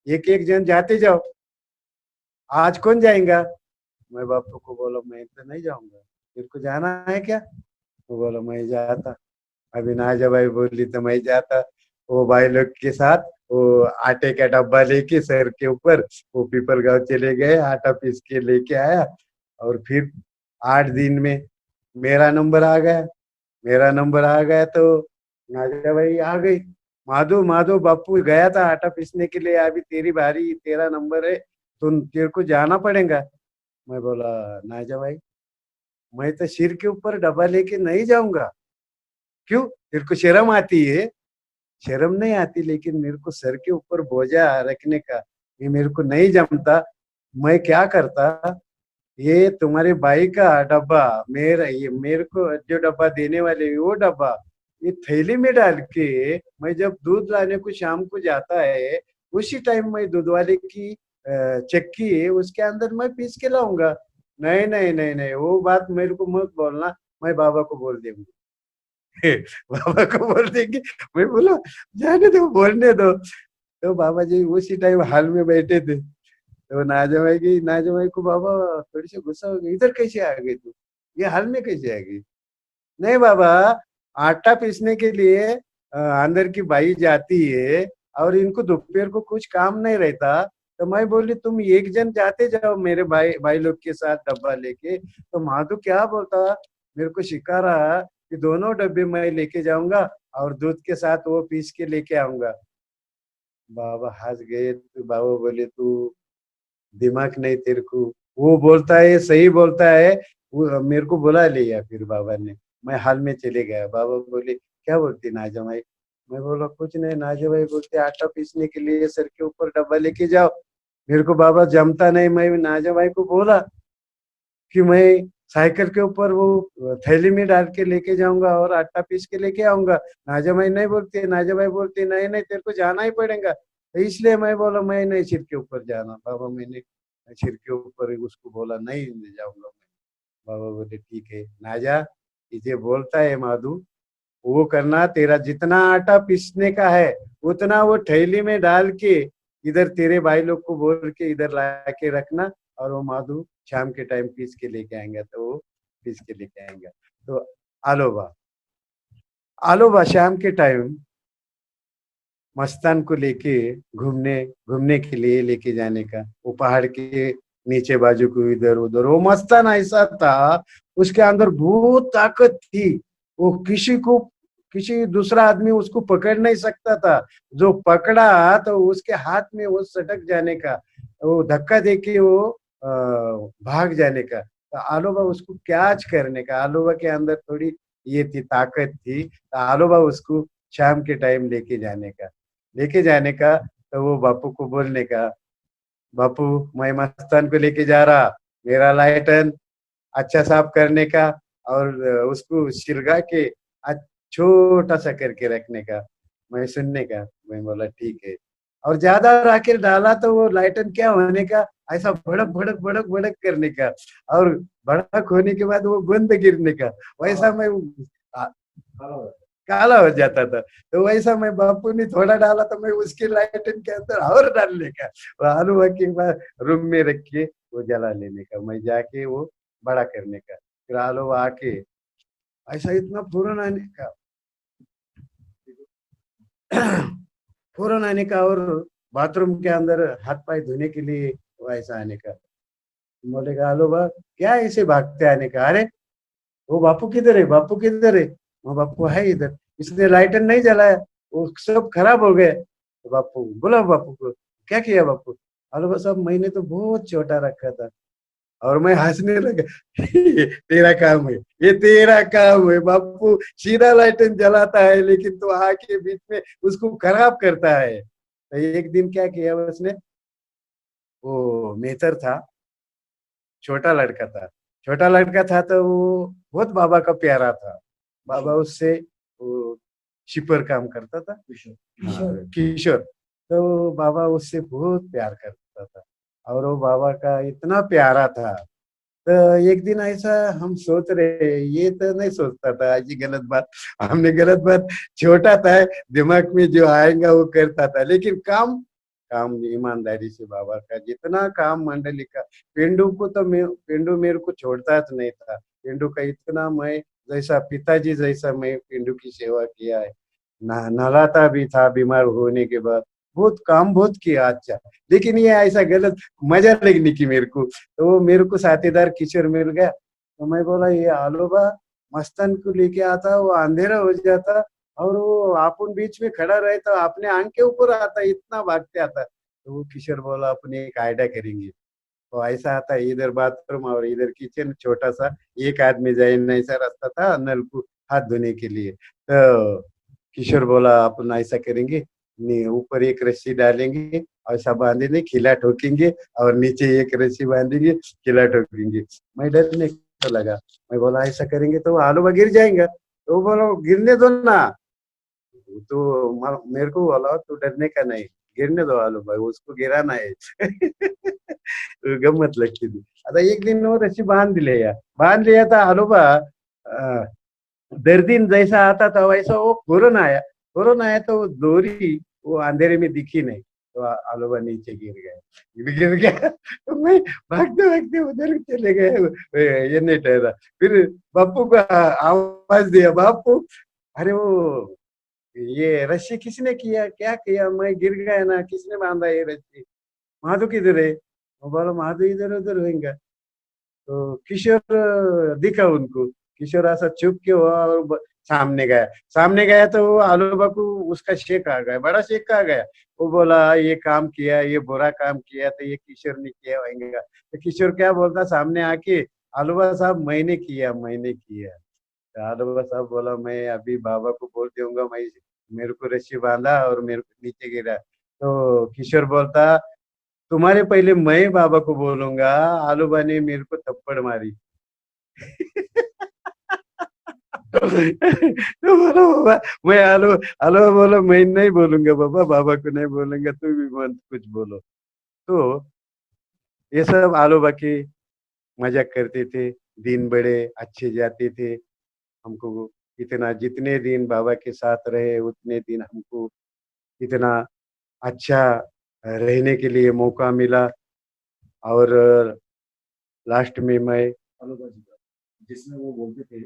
एक एक जन जाते जाओ, आज कौन जाएगा? मैं बापू को बोला मैं तो नहीं जाऊंगा, तेरे को जाना है क्या? वो बोला मैं जाता। अभी नाजा भाई बोली तो मैं जाता। वो भाई लोग के साथ वो आटे का डब्बा लेके सर के ऊपर वो पीपल गांव चले गए, आटा पीस के लेके आया। और फिर 8 दिन में मेरा नंबर आ गया। मेरा नंबर आ गया तो नाजा भाई आ गई, माधो माधो बापू गया था आटा पीसने के लिए, अभी तेरी बारी, तेरा नंबर है, तुम तेरे को जाना पड़ेगा। मैं बोला नाजा भाई, मैं तो सिर के ऊपर डब्बा लेके नहीं जाऊंगा। क्यों, तेरे को शर्म आती है? शर्म नहीं आती, लेकिन मेरे को सर के ऊपर बोझा रखने का ये मेरे को नहीं जमता। मैं क्या करता, ये तुम्हारे भाई का डब्बा, मेरा ये मेरे को जो डब्बा देने वाले वो डब्बा, ये थैली में डाल के मैं जब दूध लाने को शाम को जाता है, उसी टाइम मैं दूध वाले की चक्की है उसके अंदर मैं पीस के लाऊंगा। नहीं नहीं नहीं नहीं, वो बात मेरे को मत बोलना, मैं बाबा को बोल दूंगी। बाबा को बोल देंगे। मैं बोला जाने दो, बोलने दो। तो बाबा जी उसी टाइम हाल में बैठे थे, तो नाजा भाई को बाबा थोड़ी सी गुस्सा हो गई, इधर कैसे आ गई तू, ये हाल में कैसे आ गई। नहीं बाबा, आटा पीसने के लिए अंदर की बाई जाती है, और इनको दोपहर को कुछ काम नहीं रहता, तो मैं बोली तुम एक जन जाते जाओ मेरे भाई भाई लोग के साथ डब्बा लेके। तो माधु क्या बोलता, मेरे को सिखा रहा कि दोनों डब्बे मैं लेके जाऊंगा, और दूध के साथ वो पीस के लेके आऊंगा। बाबा हंस गए, तो बाबा बोले तू दिमाग नहीं तेरे को, वो बोलता है सही बोलता है। वो मेरे को बुला लिया फिर बाबा ने, मैं हाल में चले गया। बाबा बोले क्या बोलती नाजा भाई। मैं बोला कुछ नहीं, नाजा भाई बोलते आटा पीसने के लिए सर के ऊपर डब्बा लेके जाओ। मेरे को बाबा जमता नहीं, मैं नाजा भाई को बोला कि मैं साइकिल के ऊपर वो थैली में डाल के लेके जाऊंगा और आटा पीस के लेके आऊंगा। नाजा भाई नहीं बोलते, नाजा भाई बोलते नहीं नहीं तेरे को जाना ही पड़ेगा। तो इसलिए मैं बोला मैं नहीं सिर के ऊपर जाना बाबा, मैंने सिर के ऊपर उसको बोला नहीं ले जाऊंगा मैं। बाबा बोले ठीक है नाजा, इसे बोलता है माधु, वो करना, तेरा जितना आटा पीसने का है उतना वो थैली में डाल के इधर तेरे भाई लोग को बोल के इधर ला के रखना, और वो माधु शाम के टाइम पीस के लेके आएंगे, तो वो पीस के लेके आएंगे। तो आलोबा, आलोबा शाम के टाइम मस्तान को लेके घूमने घूमने के लिए लेके जाने का, वो पहाड़ के नीचे बाजू को इधर उधर। वो मस्तान ऐसा था, उसके अंदर बहुत ताकत थी। वो किसी दूसरा आदमी उसको पकड़ नहीं सकता था। जो पकड़ा तो उसके हाथ में वो सटक जाने का, वो धक्का देके वो भाग जाने का। तो आलोबा उसको कैच करने का, आलोबा के अंदर थोड़ी ये थी, ताकत थी, तो आलोबा उसको शाम के टाइम लेके जाने का। तो वो बापू को बोलने का, बापू मैं मस्तान को लेके जा रहा, मेरा लाइटन अच्छा साफ करने का, और उसको सिरगा के छोटा सा करके रखने का। मैं सुनने का, मैं बोला ठीक है। और ज्यादा राखेल डाला तो वो लाइटन क्या होने का, ऐसा भड़क भड़क भड़क भड़क करने का, और भड़क होने के बाद वो बंद गिरने का। वैसा मैं आ, काला हो जाता था। तो वैसा मैं बापू ने थोड़ा डाला तो मैं उसके लाइटन के अंदर और डालने का, वो आलू के बाद रूम में रख के वो जला लेने का, मैं जाके वो बड़ा करने का। फिर आलू आके ऐसा इतना फौरन आने का, फौरन आने का, और बाथरूम के अंदर हाथ पाए धोने के लिए वैसा आने का। बोलेगा आलू बा क्या ऐसे भागते आने का, अरे वो बापू किधर है, बापू किधर है। वो बापू है इधर, इसने लाइटर नहीं जलाया, वो सब खराब हो गए। तो बापू बोला बापू को क्या किया बापू। आलू साहब मैंने तो बहुत छोटा रखा था, और मैं हंसने लगा। ये तेरा काम है, ये तेरा काम है बापू, सीधा लाइटन जलाता है लेकिन तू आके बीच में उसको खराब करता है। तो एक दिन क्या किया उसने, वो मेथर था, छोटा लड़का था, छोटा लड़का था, तो वो बहुत बाबा का प्यारा था। बाबा उससे वो शिपर काम करता था, हाँ, किशोर। तो बाबा उससे बहुत प्यार करता था, और वो बाबा का इतना प्यारा था। तो एक दिन ऐसा हम सोच रहे, ये तो नहीं सोचता था आज गलत बात, हमने गलत बात, छोटा था, दिमाग में जो आएगा वो करता था, लेकिन काम काम ईमानदारी से बाबा का जितना काम मंडली का। पेंडू मेरे को छोड़ता नहीं था। पेंडू का इतना मैं जैसा पिताजी जैसा मैं पेंडू की सेवा किया है। नहलाता भी था बीमार होने के बाद, बहुत काम बहुत किया अच्छा। लेकिन ये ऐसा गलत मजा लगने की मेरे को, तो वो मेरे को साथीदार किशोर मिल गया। तो मैं बोला ये आलोबा मस्तान को लेके आता, वो अंधेरा हो जाता, और वो अपन बीच में खड़ा रहता, अपने आंख के ऊपर आता, इतना भागते आता। तो वो किशोर बोला अपने एक आइडिया करेंगे। तो ऐसा आता है, इधर बाथरूम और इधर किचन छोटा सा, एक आदमी जाए नहीं सा रास्ता था नल को हाथ धोने के लिए। तो किशोर बोला अपन ऐसा करेंगे, ऊपर एक रस्सी डालेंगे और सब बांधेंगे, खिला ठोकेंगे, और नीचे एक रस्सी बांधेंगे, खिला ठोकेंगे। मैं डरने को लगा। मैं बोला ऐसा करेंगे तो आलू गिर जाएगा। तो वो बोलो गिरने दो ना। तो मेरे को बोला तू डरने का नहीं, गिरने दो आलू भाई, उसको गिराना है। तो गम्मत लगती थी। आता एक दिन वो रस्सी बांध लिया था आलू बा। दर्दिन जैसा आता था वैसा वो कोरोना आया तो वो डोरी वो अंधेरे में दिखी नहीं, तो आलोबा नीचे गिर गया। तो मैं भागते भागते उधर चले गए, ये नहीं ठहरा। फिर बापू को आवाज दिया, बापू अरे वो ये रस्सी किसने किया, क्या किया, मैं गिर गया ना, किसने बांधा ये रस्सी, माधु किधर है। वो बोला माधु इधर उधर होगा। तो किशोर दिखा उनको। किशोर ऐसा चुप के हुआ और सामने गया तो वो आलूबा को उसका शेक आ गया, बड़ा शेक आ गया। वो बोला ये काम किया, ये बुरा काम किया तो ये किशोर ने किया होगा। तो किशोर क्या बोलता सामने आके, आलूबा साहब मैंने किया। तो आलूबा साहब बोला मैं अभी बाबा को बोल दूंगा, मैं मेरे को रस्सी बांधा और मेरे को नीचे गिरा। तो किशोर बोलता तुम्हारे पहले मैं बाबा को बोलूंगा, आलूबा ने मेरे को थप्पड़ मारी। तो बोला बाबा मैं आलू आलू बोलो मैं नहीं बोलूंगा बाबा, बाबा को नहीं बोलूंगा, तू भी मत कुछ बोलो। तो ये सब आलूबा की मजाक करते थे। दिन बड़े अच्छे जाते थे। हमको इतना जितने दिन बाबा के साथ रहे उतने दिन हमको इतना अच्छा रहने के लिए मौका मिला। और लास्ट में मैं आलोका जी का, जिसमें वो बोलते थे,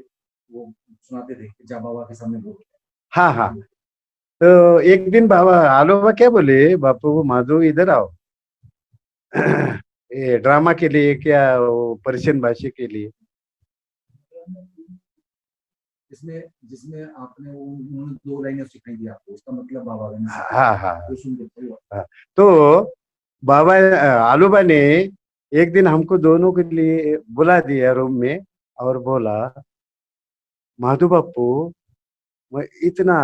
वो सुनाते थे कि जा बाबा के सामने बोल। हाँ हाँ। तो एक दिन बाबा आलोबा क्या बोले, बापू माधु इधर आओ। ये ड्रामा के लिए क्या, वो पर्शियन भाषा के लिए। जिसमें जिसमें आपने उन्होंने दो लाइनें सिखाई दी आपको, उसका मतलब बाबा ने सिखाया, हाँ हाँ वो सुन के हाँ। तो बाबा आलूबा ने एक दिन हमको दोनों के लिए बुला दिया रूम में और बोला माधु बापू मैं इतना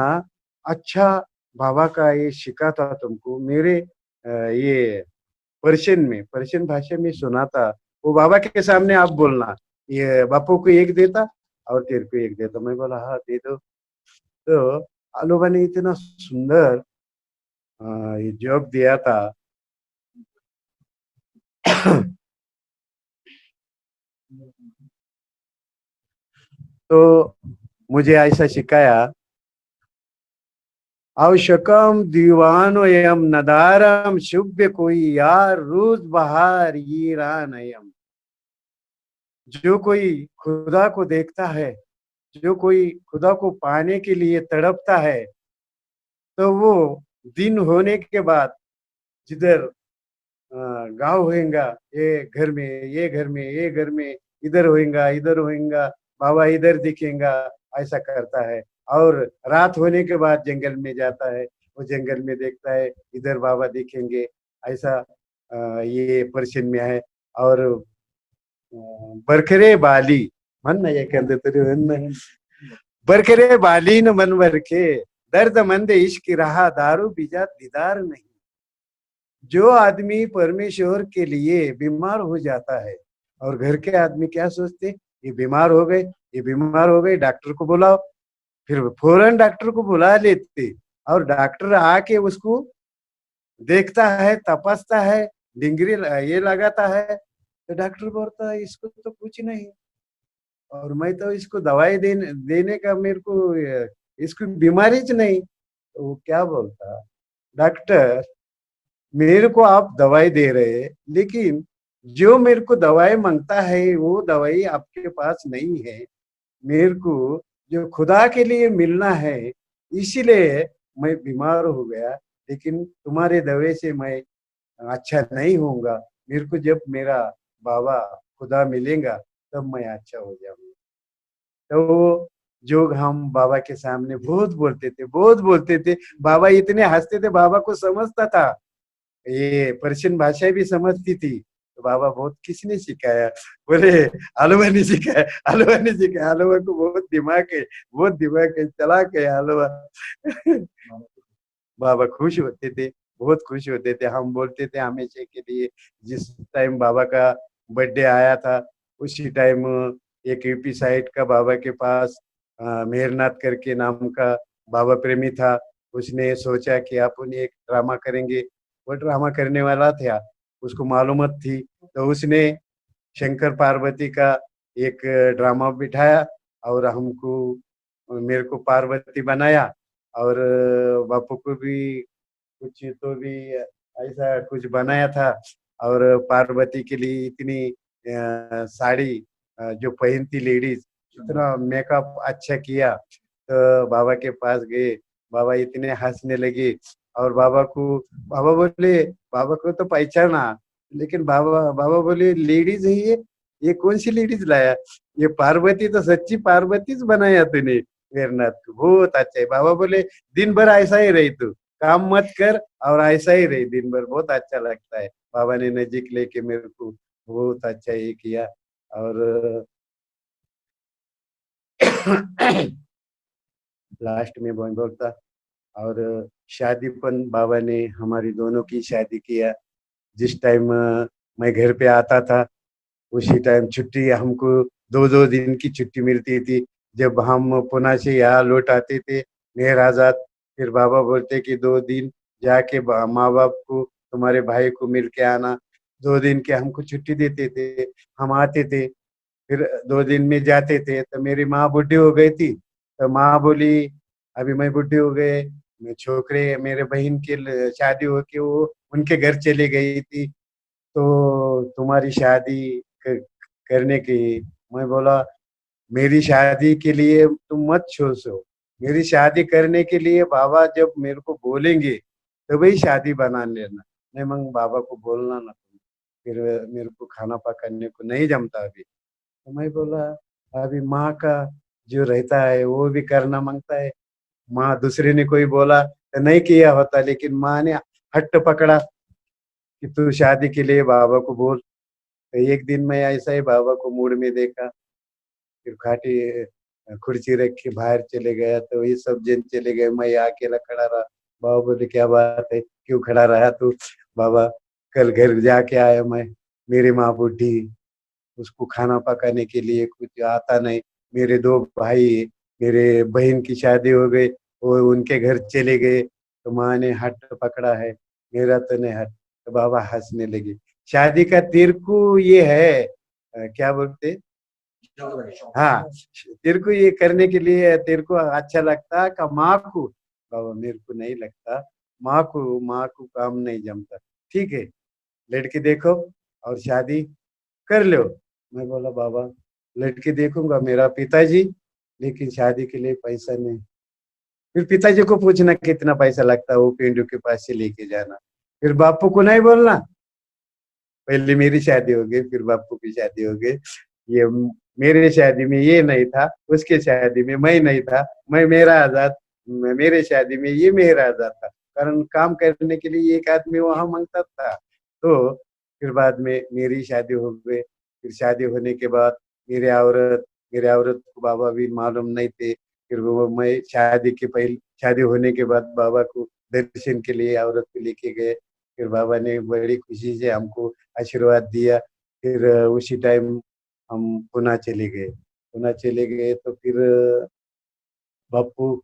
अच्छा बाबा का ये सीखा था तुमको, मेरे ये पर्शियन भाषा में सुना था, वो बाबा के सामने आप बोलना, ये बापू को एक देता और तेरे को एक देता। मैं बोला हाँ दे दो। तो आलोबा ने इतना सुंदर ये जॉब दिया था। तो मुझे ऐसा सिखाया, आवश्यकम दीवानोयम नदारम शुभ कोई यार रोज बहार ये रानयम। जो कोई खुदा को देखता है, जो कोई खुदा को पाने के लिए तड़पता है, तो वो दिन होने के बाद जिधर गांव होएगा, ये घर में ये घर में, इधर होएगा, बाबा इधर दिखेगा, ऐसा करता है। और रात होने के बाद जंगल में जाता है, वो जंगल में देखता है इधर बाबा दिखेंगे, ऐसा ये पर्शियन में है। और बरखरे बाली मन ना ये कहते तेरे मन बरखरे बाली न मन बरखे, दर्द मंद इश्क रहा दारू बीजा दीदार नहीं। जो आदमी परमेश्वर के लिए बीमार हो जाता है, और घर के आदमी क्या सोचते, ये बीमार हो गए, ये बीमार हो गए, डॉक्टर को बुलाओ। फिर फौरन डॉक्टर को बुला लेते, और डॉक्टर आके उसको देखता है, तपासता है, डिंगरी ये लगाता है। तो डॉक्टर बोलता है इसको तो कुछ नहीं, और मैं तो इसको दवाई देने का मेरे को इसको बीमारी ज नहीं। तो वो क्या बोलता, डॉक्टर मेरे को आप दवाई दे रहे हैं, लेकिन जो मेरे को दवाई मांगता है वो दवाई आपके पास नहीं है। मेरे को जो खुदा के लिए मिलना है, इसीलिए मैं बीमार हो गया, लेकिन तुम्हारे दवाई से मैं अच्छा नहीं होऊंगा। मेरे को जब मेरा बाबा खुदा मिलेगा तब मैं अच्छा हो जाऊंगा। तो जो हम बाबा के सामने बहुत बोलते थे। बाबा इतने हंसते थे, बाबा को समझता था, ये पर्शियन भाषा भी समझती थी। तो बाबा बहुत किसने सिखाया, बोले आलूबा ने सिखाया, आलूबा ने सिखाया, आलूबा को बहुत दिमाग है, बहुत दिमाग है, चला के आलूबा। बाबा खुश होते थे, बहुत खुश होते थे। हम बोलते थे हमेशा के लिए, जिस टाइम बाबा का बर्थडे आया था उसी टाइम एक यूपी साइड का बाबा के पास मेहरनाथ करके नाम का बाबा प्रेमी था। उसने सोचा कि अपन एक ड्रामा करेंगे। वो ड्रामा करने वाला था, उसको मालूमत थी, तो उसने शंकर पार्वती का एक ड्रामा बिठाया और हमको, मेरे को पार्वती बनाया। और बापू को भी कुछ तो भी ऐसा कुछ बनाया था। और पार्वती के लिए इतनी साड़ी जो पहनती लेडीज, इतना मेकअप अच्छा किया। तो बाबा के पास गए, बाबा इतने हंसने लगे। और बाबा बोले, बाबा को तो पहचाना, लेकिन बाबा बाबा बोले लेडीज है ये कौन सी लेडीज लाया? ये पार्वती तो सच्ची पार्वती बनाया तूने मेरनाथ को, बहुत अच्छा है। बाबा बोले दिन भर ऐसा ही रही तू, काम मत कर और ऐसा ही रही दिन भर, बहुत अच्छा लगता है। बाबा ने नजीक लेके मेरे को बहुत अच्छा ये किया। और लास्ट में बोलता। और शादीपन बाबा ने हमारी दोनों की शादी किया। जिस टाइम मैं घर पे आता था उसी टाइम छुट्टी हमको 2-2 दिन की छुट्टी मिलती थी। जब हम पुणे से यहाँ लौट आते थे मेहर आजाद, फिर बाबा बोलते कि 2 दिन जाके माँ बाप को, तुम्हारे भाई को मिल के आना। 2 दिन के हमको छुट्टी देते थे, हम आते थे। फिर 2 दिन में जाते थे तो मेरी माँ बुढ़ी हो गई थी। तो माँ बोली अभी मैं बुढ़ी हो गए, मैं छोकरे मेरे बहन की शादी हो के वो उनके घर चली गई थी, तो तुम्हारी शादी करने की। मैं बोला मेरी शादी के लिए तुम मत सोचो, मेरी शादी करने के लिए बाबा जब मेरे को बोलेंगे तो वही शादी बना लेना। नहीं मंग बाबा को बोलना ना तुम, फिर मेरे को खाना पकाने को नहीं जमता अभी। तो मैं बोला अभी माँ का जो रहता है वो भी करना मांगता है। माँ दूसरे ने कोई बोला तो नहीं किया होता, लेकिन माँ ने हट्ट पकड़ा कि तू शादी के लिए बाबा को बोल। तो एक दिन मैं ऐसा ही बाबा को मूड में देखा, फिर खाटी कुर्सी रख के बाहर चले गया तो ये सब जन चले गए, मैं अकेला खड़ा रहा। बाबा बोले क्या बात है, क्यों खड़ा रहा तू? बाबा कल घर जाके आया मैं, मेरी माँ बूढ़ी, उसको खाना पकाने के लिए कुछ आता नहीं। मेरे 2 भाई, मेरे बहन की शादी हो गई, वो उनके घर चले गए, तो माँ ने हाथ पकड़ा है, मेरा तो नहीं हाथ। तो बाबा हंसने लगे। शादी का तेरे को ये है क्या बोलते, हाँ, तेरे को ये करने के लिए तेरे को अच्छा लगता का माँ को? बाबा मेरे को नहीं लगता, माँ को काम नहीं जमता। ठीक है, लड़की देखो और शादी कर लो। मैं बोला बाबा लड़की देखूंगा, मेरा पिताजी, लेकिन शादी के लिए पैसा नहीं। फिर पिताजी को पूछना कितना पैसा लगता है, वो पिंडू के पास से लेके जाना। फिर बापू को नहीं बोलना, पहले मेरी शादी हो गई फिर बापू की शादी हो गई। ये मेरे शादी में ये नहीं था, उसके शादी में मैं नहीं था, मैं मेरा आजाद, मेरे शादी में ये मेरा आजाद था। कारण काम करने के लिए एक आदमी वहां मांगता था। तो फिर बाद में मेरी शादी हो गई। फिर शादी होने के बाद मेरे औरत को बाबा भी मालूम नहीं थे। फिर वो मैं शादी के पहले, शादी होने के बाद बाबा को दर्शन के लिए औरत को लेके गए। फिर बाबा ने बड़ी खुशी से हमको आशीर्वाद दिया। फिर उसी टाइम हम पुणे चले गए तो फिर बापू,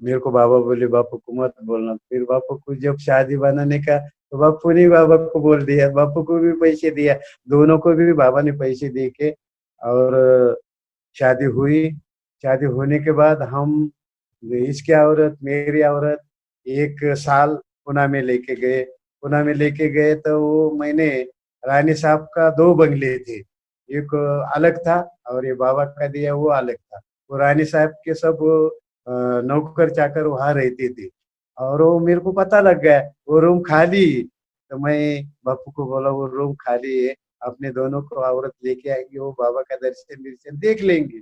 मेरे को बाबा बोले बापू को मत बोलना। फिर बापू को जब शादी बनाने का तो बापू ने बाबा को बोल दिया, बापू को भी पैसे दिया, दोनों को भी बाबा ने पैसे दे के। और शादी हुई। शादी होने के बाद हम, इसकी औरत मेरी औरत, 1 साल पुणे में लेके गए तो वो मैंने, रानी साहब का 2 बंगले थे, एक अलग था और ये बाबा का दिया वो अलग था। वो रानी साहब के सब नौकर चाकर वहां रहते थे। और वो मेरे को पता लग गया वो रूम खाली, तो मैं बापू को बोला वो रूम खाली है, अपने दोनों को औरत लेके आएंगे, वो बाबा का दर्शन दर्शन देख लेंगे।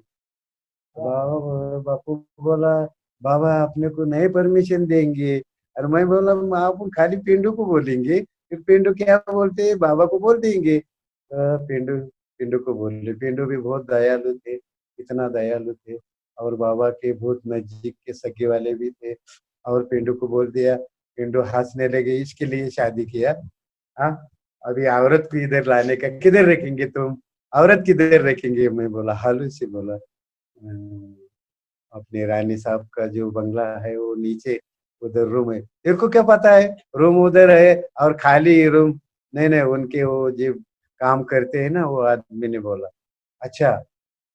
बापू बोला बाबा अपने को नहीं परमिशन देंगे। और मैं बोला आप खाली पिंडू को बोलेंगे, फिर पिंडू क्या बोलते हैं बाबा को बोल देंगे। पिंडू पिंडू को बोले, पिंडू भी बहुत दयालु थे, इतना दयालु थे। और बाबा के बहुत नजदीक के सगे वाले भी थे। और पिंडू को बोल दिया पिंडू हंसने लगे, इसके लिए शादी किया? हाँ, अभी औरत को इधर लाने का, किधर रखेंगे तुम? औरत किधर रखेंगे? मैं बोला, हालू से बोला, "अम, अपने रानी साहब का जो बंगला है वो नीचे, उधर रूम है। तेरे को क्या पता है? रूम उधर है और खाली रूम। नहीं नहीं, उनके वो जो काम करते हैं ना, वो आदमी ने बोला। अच्छा,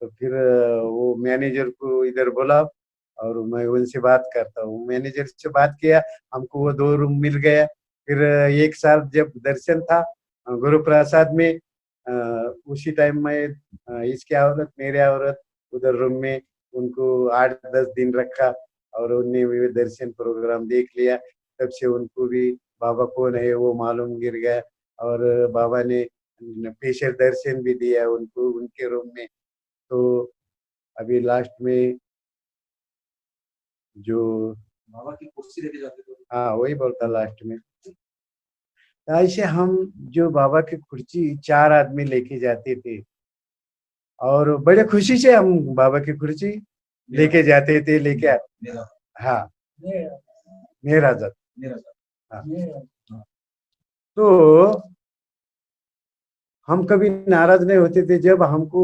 तो फिर वो मैनेजर को इधर बोला और मैं उनसे बात करता हूँ। मैनेजर से बात किया, हमको वो 2 रूम मिल गया। फिर एक साल जब दर्शन था गुरु प्रसाद में, उसी टाइम में इसकी औरत, मेरे औरत उधर रूम में उनको 8-10 दिन रखा और उन्हें भी दर्शन प्रोग्राम देख लिया। तब से उनको भी बाबा कौन है वो मालूम गिर गया। और बाबा ने पेशर दर्शन भी दिया उनको उनके रूम में। तो अभी लास्ट में जो, बाबा की कुर्सी लेके जाते थे। हाँ वही बोलता लास्ट में। ऐसे हम जो बाबा की कुर्सी 4 आदमी लेके जाते थे और बड़े खुशी से हम बाबा की कुर्सी लेके जाते थे, लेके मेरा हाँ, मेरा जब, मेरा हाँ। हाँ। तो हम कभी नाराज नहीं होते थे जब हमको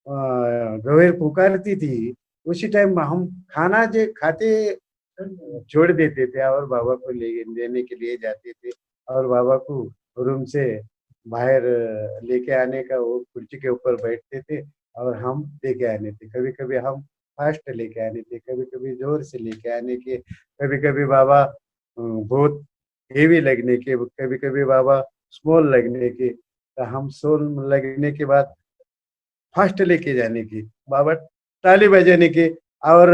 गवेर पुकारती थी। उसी टाइम हम खाना जो खाते छोड़ देते थे और बाबा को ले लेने के लिए जाते थे। और बाबा को रूम से बाहर लेके आने का, वो कुर्सी के ऊपर बैठते थे और हम लेके आने थे। कभी कभी हम फास्ट लेके आने थे, कभी कभी जोर से लेके आने के, कभी कभी बाबा बहुत हेवी लगने के, कभी कभी बाबा स्मॉल लगने के। तो हम सोल लगने के बाद फास्ट लेके जाने की, बाबा ताली बजाने की, और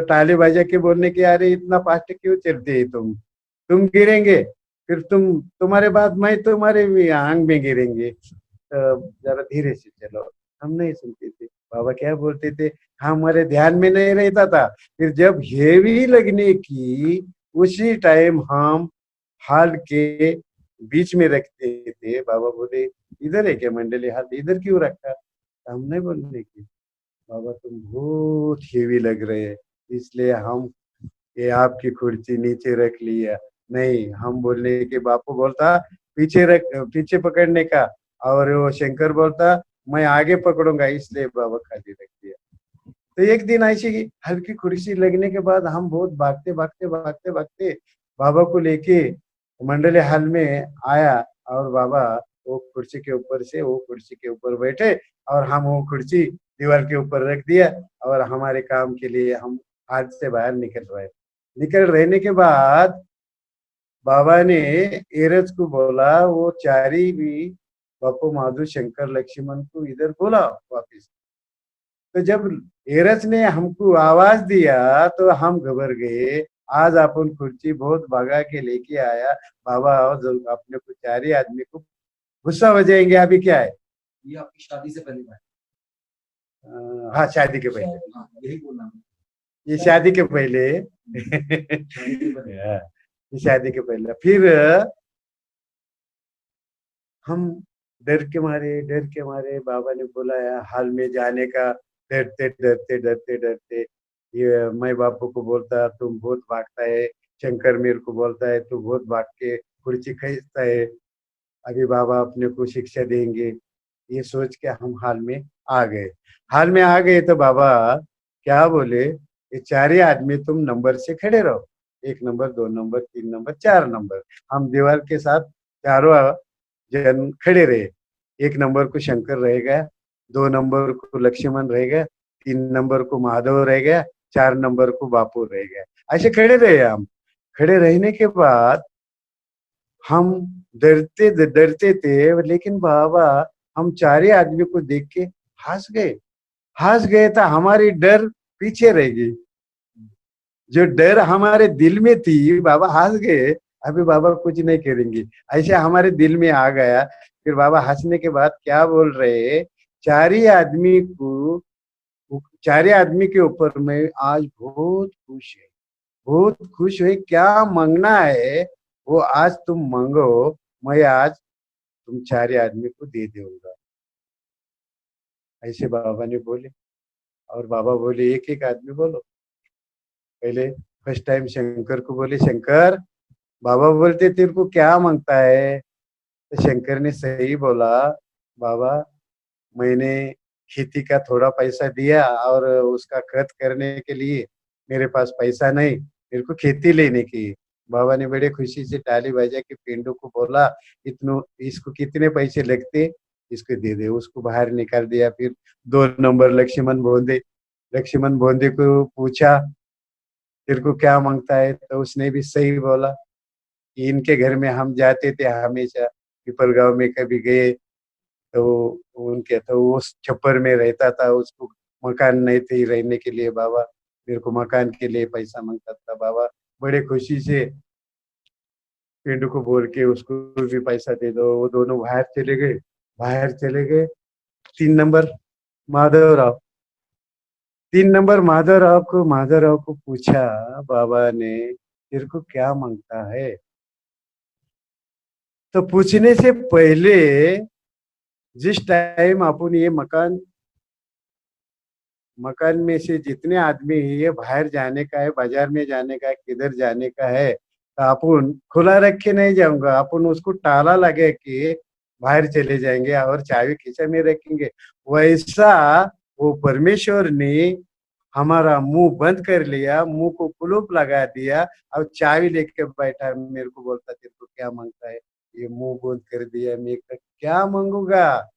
ताली बजा के बोलने की, अरे इतना फास्ट क्यों चलते हैं तुम गिरेंगे, फिर तुम्हारे बाद मैं तुम्हारे भी आंग में गिरेंगे, तो जरा धीरे से चलो। हम नहीं सुनते थे बाबा क्या बोलते थे, हमारे ध्यान में नहीं रहता था। फिर जब हेवी लगने की, उसी टाइम हम हाल के बीच में रखते थे। बाबा बोले, इधर है क्या मंडली हाल, इधर क्यों रखा? हम नहीं बोलने की, बाबा तुम बहुत हेवी लग रहे हैं, इसलिए हम ये आपकी कुर्सी नीचे रख लिया। नहीं, हम बोलने के बापू बोलता पीछे रख, पीछे पकड़ने का, और वो शंकर बोलता मैं आगे पकड़ूंगा, इसलिए बाबा खाली रख दिया। तो एक दिन ऐसी हल्की कुर्सी लगने के बाद हम बहुत भागते भागते भागते भागते बाबा को लेके मंडले हॉल में आया। और बाबा वो कुर्सी के ऊपर से वो कुर्सी के ऊपर बैठे और हम वो कुर्सी दीवार के ऊपर रख दिया। और हमारे काम के लिए हम हाथ से बाहर निकल रहे। निकल रहने के बाद बाबा ने एरज को बोला, वो चारी भी पप्पू माधु शंकर लक्ष्मण को इधर बोला वापिस। तो जब एरज ने हमको आवाज दिया तो हम घबर गए। आज अपन कुर्सी बहुत भगा के लेके आया बाबा, और जो अपने को 4 आदमी को गुस्सा हो जाएंगे। अभी क्या है? ये आपकी शादी से पहले बात हाँ, शादी के पहले। है। हाँ, यही बोलना है। ये शादी के पहले शादी के पहले। हाँ, ये शादी के पहले। फिर हम डर के मारे बाबा ने बुलाया हाल में जाने का। डरते डरते डरते डरते ये मैं बापू को बोलता तुम बहुत भागता है, शंकर मेरे को बोलता है तू बहुत भाग के कुर्सी खींचता है, अभी बाबा अपने को शिक्षा देंगे। ये सोच के हम हाल में आ गए। हाल में आ गए तो बाबा क्या बोले, ये 4 आदमी तुम नंबर से खड़े रहो, 1 नंबर, 2 नंबर, 3 नंबर, 4 नंबर। हम दीवार के साथ चारों जन खड़े रहे। 1 नंबर को शंकर रहेगा, 2 नंबर को लक्ष्मण रहेगा, 3 नंबर को माधव रहेगा, 4 नंबर को बापू रहेगा। ऐसे खड़े रहे हम। खड़े रहने के बाद हम डरते डरते थे, लेकिन बाबा हम 4 आदमी को देख के हंस गए था। हमारी डर पीछे रह गई, जो डर हमारे दिल में थी बाबा हंस गए। अभी बाबा कुछ नहीं करेंगे, ऐसे हमारे दिल में आ गया। फिर बाबा हंसने के बाद क्या बोल रहे, 4 आदमी को, 4 आदमी के ऊपर मैं आज बहुत खुश है, बहुत खुश है। क्या मांगना है वो आज तुम मांगो, मैं आज तुम 4 आदमी को दे दूंगा, ऐसे बाबा ने बोले। और बाबा बोले एक एक आदमी बोलो। पहले फर्स्ट टाइम शंकर को बोले, शंकर बाबा बोलते तेरे को क्या मांगता है? तो शंकर ने सही बोला, बाबा मैंने खेती का थोड़ा पैसा दिया और उसका खर्च करने के लिए मेरे पास पैसा नहीं, मेरे को खेती लेने की। बाबा ने बड़े खुशी से ताली बजा के पिंडू को बोला, इतनो इसको कितने पैसे लगते, इसको दे दे। उसको बाहर निकाल दिया। फिर 2 नंबर लक्ष्मण भोंदे को पूछा, तेरे को क्या मांगता है? तो उसने भी सही बोला कि इनके घर में हम जाते थे हमेशा, पिपल गांव में कभी गए तो उनके तो वो छप्पर में रहता था, उसको मकान नहीं थे रहने के लिए। बाबा मेरे को मकान के लिए पैसा मांगता था। बाबा बड़े खुशी से पिंटू को बोल के उसको भी पैसा दे दो। वो दोनों बाहर चले गए। 3 नंबर माधवराव 3 नंबर माधवराव को पूछा बाबा ने, तेरे को क्या मांगता है? तो पूछने से पहले जिस टाइम अपन ये मकान में से जितने आदमी है, ये बाहर जाने का है, बाजार में जाने का है, किधर जाने का है, तो अपन खुला रख के नहीं जाऊंगा, अपन उसको ताला लगे के बाहर चले जाएंगे और चाबी खींचा में रखेंगे। वैसा वो परमेश्वर ने हमारा मुंह बंद कर लिया, मुंह को कुलूप लगा दिया और चाबी लेके बैठा। मेरे को बोलता तेरे को क्या मांगता है? ये मुंह बंद कर दिया। मैं क्या मांगूंगा?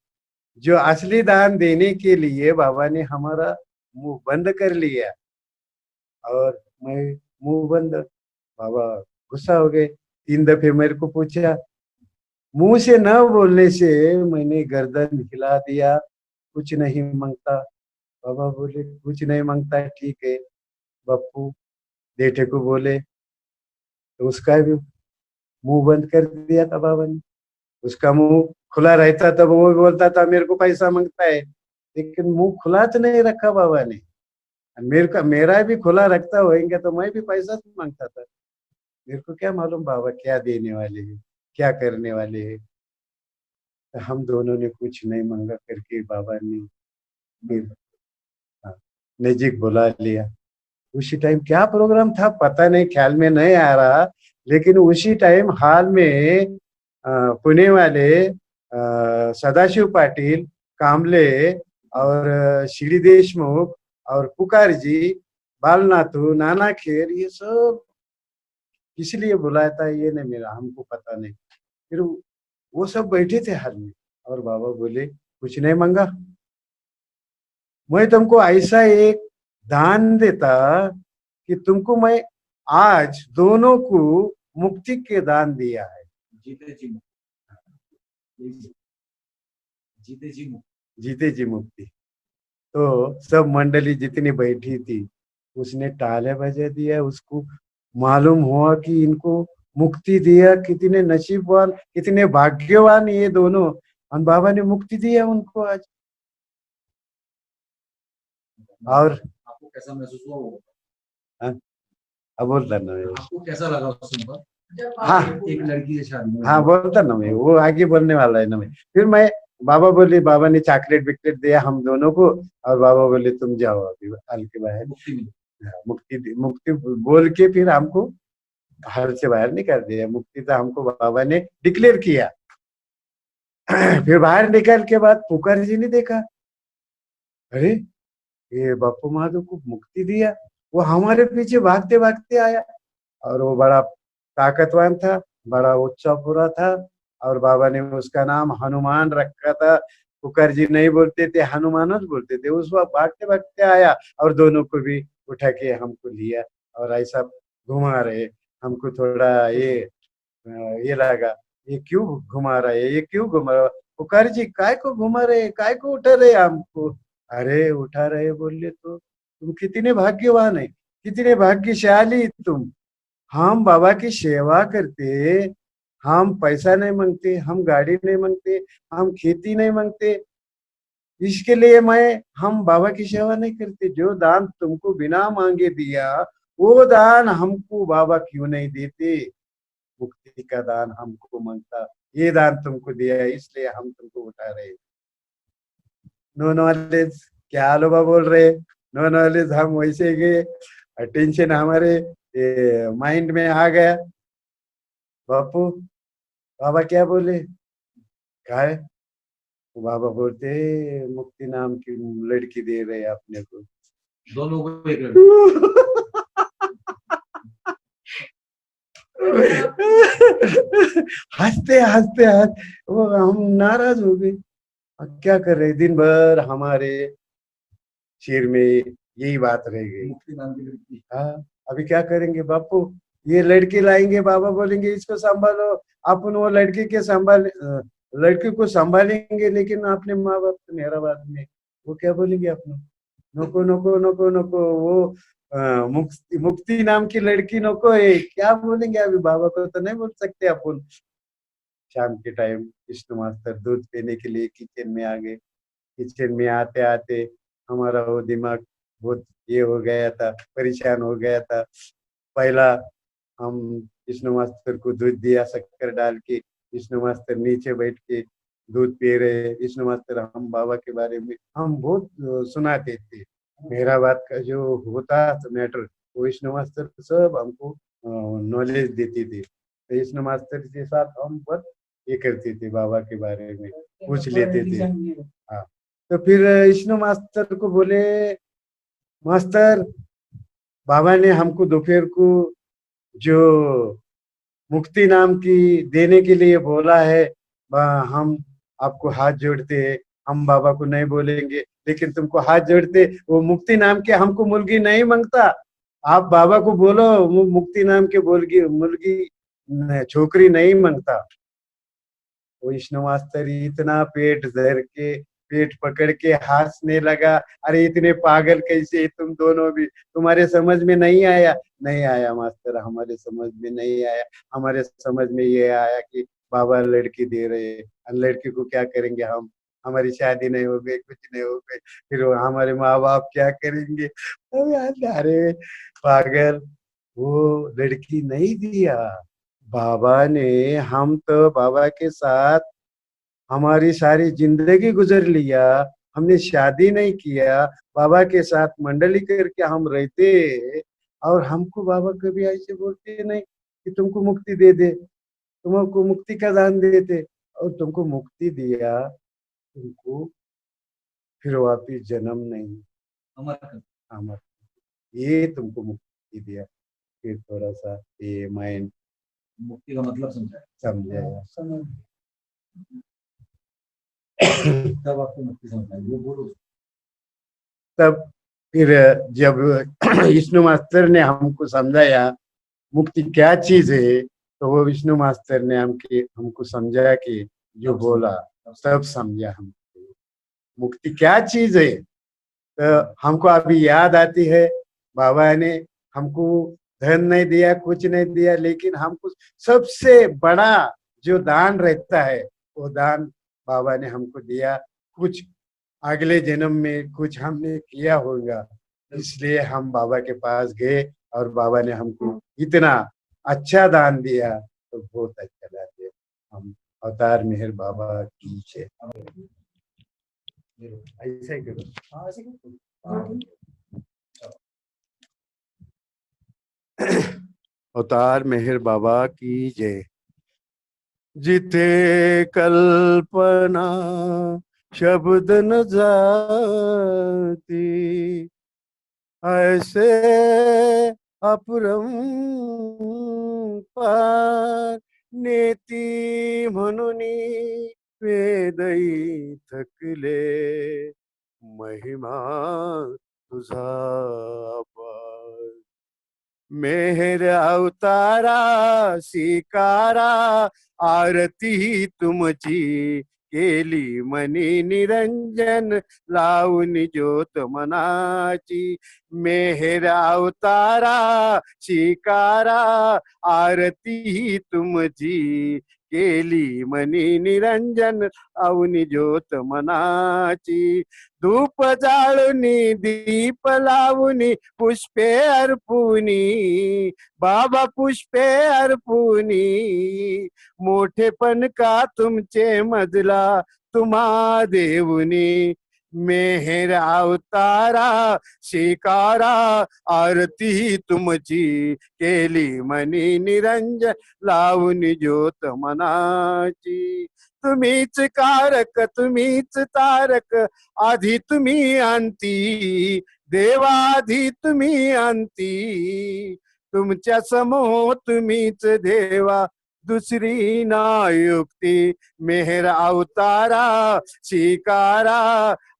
जो असली दान देने के लिए बाबा ने हमारा मुंह बंद कर लिया। और मैं मुंह बंद, बाबा गुस्सा हो गए। 3 दफे मेरे को पूछा, मुंह से न बोलने से मैंने गर्दन हिला दिया, कुछ नहीं मांगता। बाबा बोले कुछ नहीं मांगता, ठीक है बप्पू। बेटे को बोले तो उसका भी मुंह बंद कर दिया था बाबा ने। उसका मुंह खुला रहता था, वो भी बोलता था मेरे को पैसा मांगता है, लेकिन मुंह खुला तो नहीं रखा बाबा ने। मेरा भी खुला रखता होएंगे तो मैं भी पैसा तो मांगता था। मेरे को क्या मालूम बाबा क्या देने वाले हैं, क्या करने वाले हैं। तो हम दोनों ने कुछ नहीं मांगा करके बाबा ने फिर हाँ, नजीक बुला लिया। उसी टाइम क्या प्रोग्राम था पता नहीं, ख्याल में नहीं आ रहा। लेकिन उसी टाइम हाल में पुणे वाले सदाशिव पाटिल, कामले और श्री देशमुख और पुकार जी, बालनाथू, नाना खेर, ये सब इसलिए बुलाया था ये नहीं, मेरा हमको पता नहीं। फिर वो सब बैठे थे हाल में और बाबा बोले कुछ नहीं मांगा, मैं तुमको ऐसा एक दान देता कि तुमको मैं आज दोनों को मुक्ति के दान दिया है। जीते जी मुक्ति, जीते जी मुक्ति। जीते जी मुक्ति। तो सब मंडली जितनी बैठी थी उसने ताले बजा दिया। उसको मालूम हुआ कि इनको मुक्ति दिया, कितने नसीबवान, कितने भाग्यवान ये दोनों। और बाबा ने मुक्ति दिया उनको आज। और आपको कैसा महसूस हुआ वो? हाँ, अब बोलता ना मैं। आपको कैसा लगा सुनकर? हाँ एक लड़की से शादी में हाँ बोलता ना मैं, वो आगे बोलने वाला है ना मैं। फिर मैं बाबा बोले, बाबा ने चॉकलेट बिकलेट दिया हम दोनों को और बाबा बोले तुम जाओ अभी हाल के बाहर। मुक्ति मिली। हाँ, मुक्ति बोल के फिर हमको घर से बाहर निकाल दिया। मुक्ति तो हमको बाबा ने डिक्लेयर किया। फिर बाहर निकाल के बाद पुकार जी ने देखा, अरे ये बापू महादेव को मुक्ति दिया। वो हमारे पीछे भागते भागते आया और वो बड़ा ताकतवान था, बड़ा ऊंचा पूरा था। और बाबा ने उसका नाम हनुमान रखा था। पुकार जी नहीं बोलते थे, हनुमान बोलते थे। उस वक्त भागते भागते आया और दोनों को भी उठा के हमको लिया और ऐसा घुमा रहे। हमको थोड़ा ये लगा, ये क्यों घुमा रहा है, ये क्यों घुमा रहा है? पुकार जी काय को घुमा रहे, काय को उठा रहे हमको? अरे उठा रहे बोले तो तुम कितने भाग्यवान है, कितने भाग्यशाली तुम। हम बाबा की सेवा करते, हम पैसा नहीं मांगते, हम गाड़ी नहीं मांगते, हम खेती नहीं मांगते। इसके लिए हम बाबा की सेवा नहीं करते। जो दान तुमको बिना मांगे दिया, वो दान हमको बाबा क्यों नहीं देते? मुक्ति का दान हमको मांगता, ये दान तुमको दिया है इसलिए हम तुमको उठा रहे। नो नॉलेज क्या लोग बोल रहे, नो नॉलेज हम वैसे गए। टेंशन हमारे माइंड में आ गया। बापू बाबा क्या बोले, कहा है? तो बाबा बोलते मुक्ति नाम की लड़की दे रहे हैं अपने को। दोनों को एक लड़की। हंसते हंसते वो हम नाराज हो गए। अब क्या कर रहे, दिन भर हमारे सिर में यही बात रह गई। मुक्ति नाम की लड़की। हाँ, अभी क्या करेंगे बापू, ये लड़की लाएंगे, बाबा बोलेंगे इसको संभालो, अपन वो लड़की के लड़की को संभालेंगे, लेकिन अपने माँ बाप तो मेहराबाद में वो क्या बोलेंगे अपने, नको नको नको नको, वो मुक्ति मुक्ति नाम की लड़की नको है, क्या बोलेंगे अभी बाबा को तो नहीं बोल सकते अपन। शाम के टाइम विष्णु मास्टर दूध पीने के लिए किचन में आ गए। किचन में आते आते हमारा वो दिमाग बहुत ये हो गया था, परेशान हो गया था। पहला हम विष्णु मास्टर को दूध दिया शक्कर डाल के, विष्णु मास्टर नीचे बैठ के दूध पी रहे। विष्णु मास्टर हम बाबा के बारे में हम बहुत सुनाते थे, मेरा बात का जो होता मैटर वो विष्णु मास्टर सब हमको नॉलेज देती थी। तो विष्णु मास्टर के साथ हम बहुत ये करते थे, बाबा के बारे में पूछ लेते थे। हाँ, तो फिर विष्णु मास्टर को बोले, मास्टर बाबा ने हमको दोपहर को जो मुक्ति नाम की देने के लिए बोला है, हम आपको हाथ जोड़ते हैं, हम बाबा को नहीं बोलेंगे, लेकिन तुमको हाथ जोड़ते, वो मुक्ति नाम के हमको मुर्गी नहीं मांगता, आप बाबा को बोलो वो मुक्ति नाम के बोलगी मुर्गी छोकरी नहीं मांगता। वो विष्णु मास्टर इतना पेट धर के पेट पकड़ के हंसने लगा, अरे इतने पागल कैसे तुम दोनों भी, तुम्हारे समझ में नहीं आया? नहीं आया मास्टर, हमारे समझ में नहीं आया, हमारे समझ में ये आया कि बाबा लड़की दे रहे हैं, लड़की को क्या करेंगे हम, हमारी शादी नहीं हो गई, कुछ नहीं हो गई, फिर हमारे माँ बाप क्या करेंगे। अरे पागल, वो लड़की नहीं दिया बाबा ने, हम तो बाबा के साथ हमारी सारी जिंदगी गुजर लिया, हमने शादी नहीं किया, बाबा के साथ मंडली करके हम रहते, और हमको बाबा कभी ऐसे बोलते नहीं कि तुमको मुक्ति दे दे, तुमको मुक्ति का दान देते, और तुमको मुक्ति दिया, तुमको फिर वापिस जन्म नहीं, अमर अमर, ये तुमको मुक्ति दिया। फिर थोड़ा सा ये माइंड मुक्ति का मतलब समझाया। तब आपको मुक्ति समझ आई, वो बोलो। तब फिर जब विष्णु मास्टर ने हमको समझाया मुक्ति क्या चीज है, तो वो विष्णु मास्टर ने हमको समझाया कि जो बोला तब समझा हमको मुक्ति क्या चीज है। तो हमको अभी याद आती है, बाबा ने हमको धन नहीं दिया, कुछ नहीं दिया, लेकिन हमको सबसे बड़ा जो दान रहता है वो दान बाबा ने हमको दिया। कुछ अगले जन्म में कुछ हमने किया होगा, इसलिए हम बाबा के पास गए और बाबा ने हमको इतना अच्छा दान दिया, तो बहुत अच्छा दान दिया। हम अवतार मेहर बाबा की जय। ऐसा ही करो। हाँ ऐसे क्यों? अवतार मेहर बाबा की जय। जिते कल्पना शब्द न जाती, ऐसे अपरंपार नेती म्हणून वेदई थकले, महिमा तुझा अपार। मेहर अवतारा स्वीकारा, आरती तुमची केली मनी निरंजन, लावून ज्योत मनाची। मेहर अवतारा स्वीकारा, आरती तुमची केली मनी निरंजन, लावून ज्योत मनाची। धूप जाळूनी दीप लावूनी, पुष्पे अर्पुनी, बाबा पुष्पे अर्पुनी, मोठेपण का तुमचे मजला तुम्हा देऊनी, मेहर अवतारा स्वीकारा आरती तुमची केली मनी निरंजन लावून ज्योत मनाची तुम्हीच कारक तुम्हीच तारक आधी तुम्ही अंती देवाधी तुम्ही अंती तुमच्या समोर तुम्हीच देवा दुसरी नायुक्ती मेहर अवतारा स्वीकारा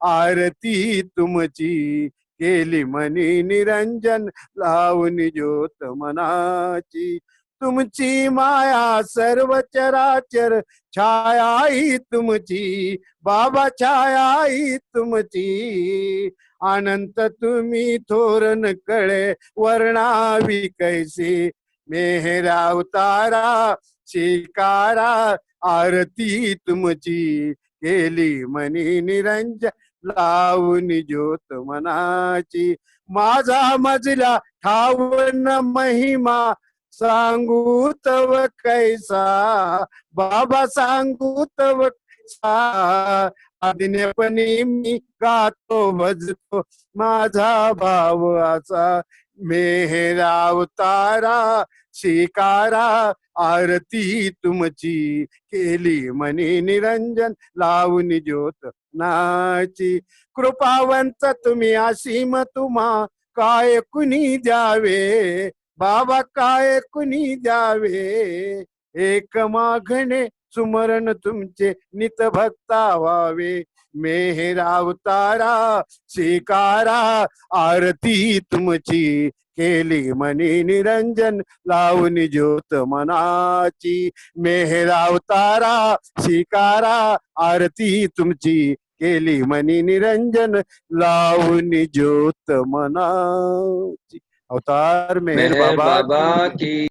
आरती तुमची केली मनी निरंजन लावून ज्योत मनाची तुमची माया सर्व चराचर छाया ही तुमची बाबा छाया ही तुमची अनंत तुम्ही थोरन कळे वर्णावी कैसे मेहर अवतारा स्वीकारा आरती तुमची केली मनी निरंजन लावून ज्योत मनाची माझा मजला ठावन महिमा सांगू तव कैसा बाबा सांगू तव कैसा आदिन्यपणी मी गातो भजतो माझा भाव असा मेहर अवतारा स्वीकारा आरती तुमची केली मनी निरंजन लावून ज्योत नाची कृपावंत तुम्ही असीम तुम्हा काय कुणी द्यावे बाबा काय कुणी द्यावे एक मागणे सुमरण तुमचे नित भक्ता व्हावे मेहर अवतारा स्वीकारा आरती तुमची केली मनी निरंजन लावून ज्योत मनाची मेहर अवतारा स्वीकारा आरती तुमची केली मनी निरंजन लावून ज्योत मनाची अवतार मेहर मेहर बाबा बाबा की की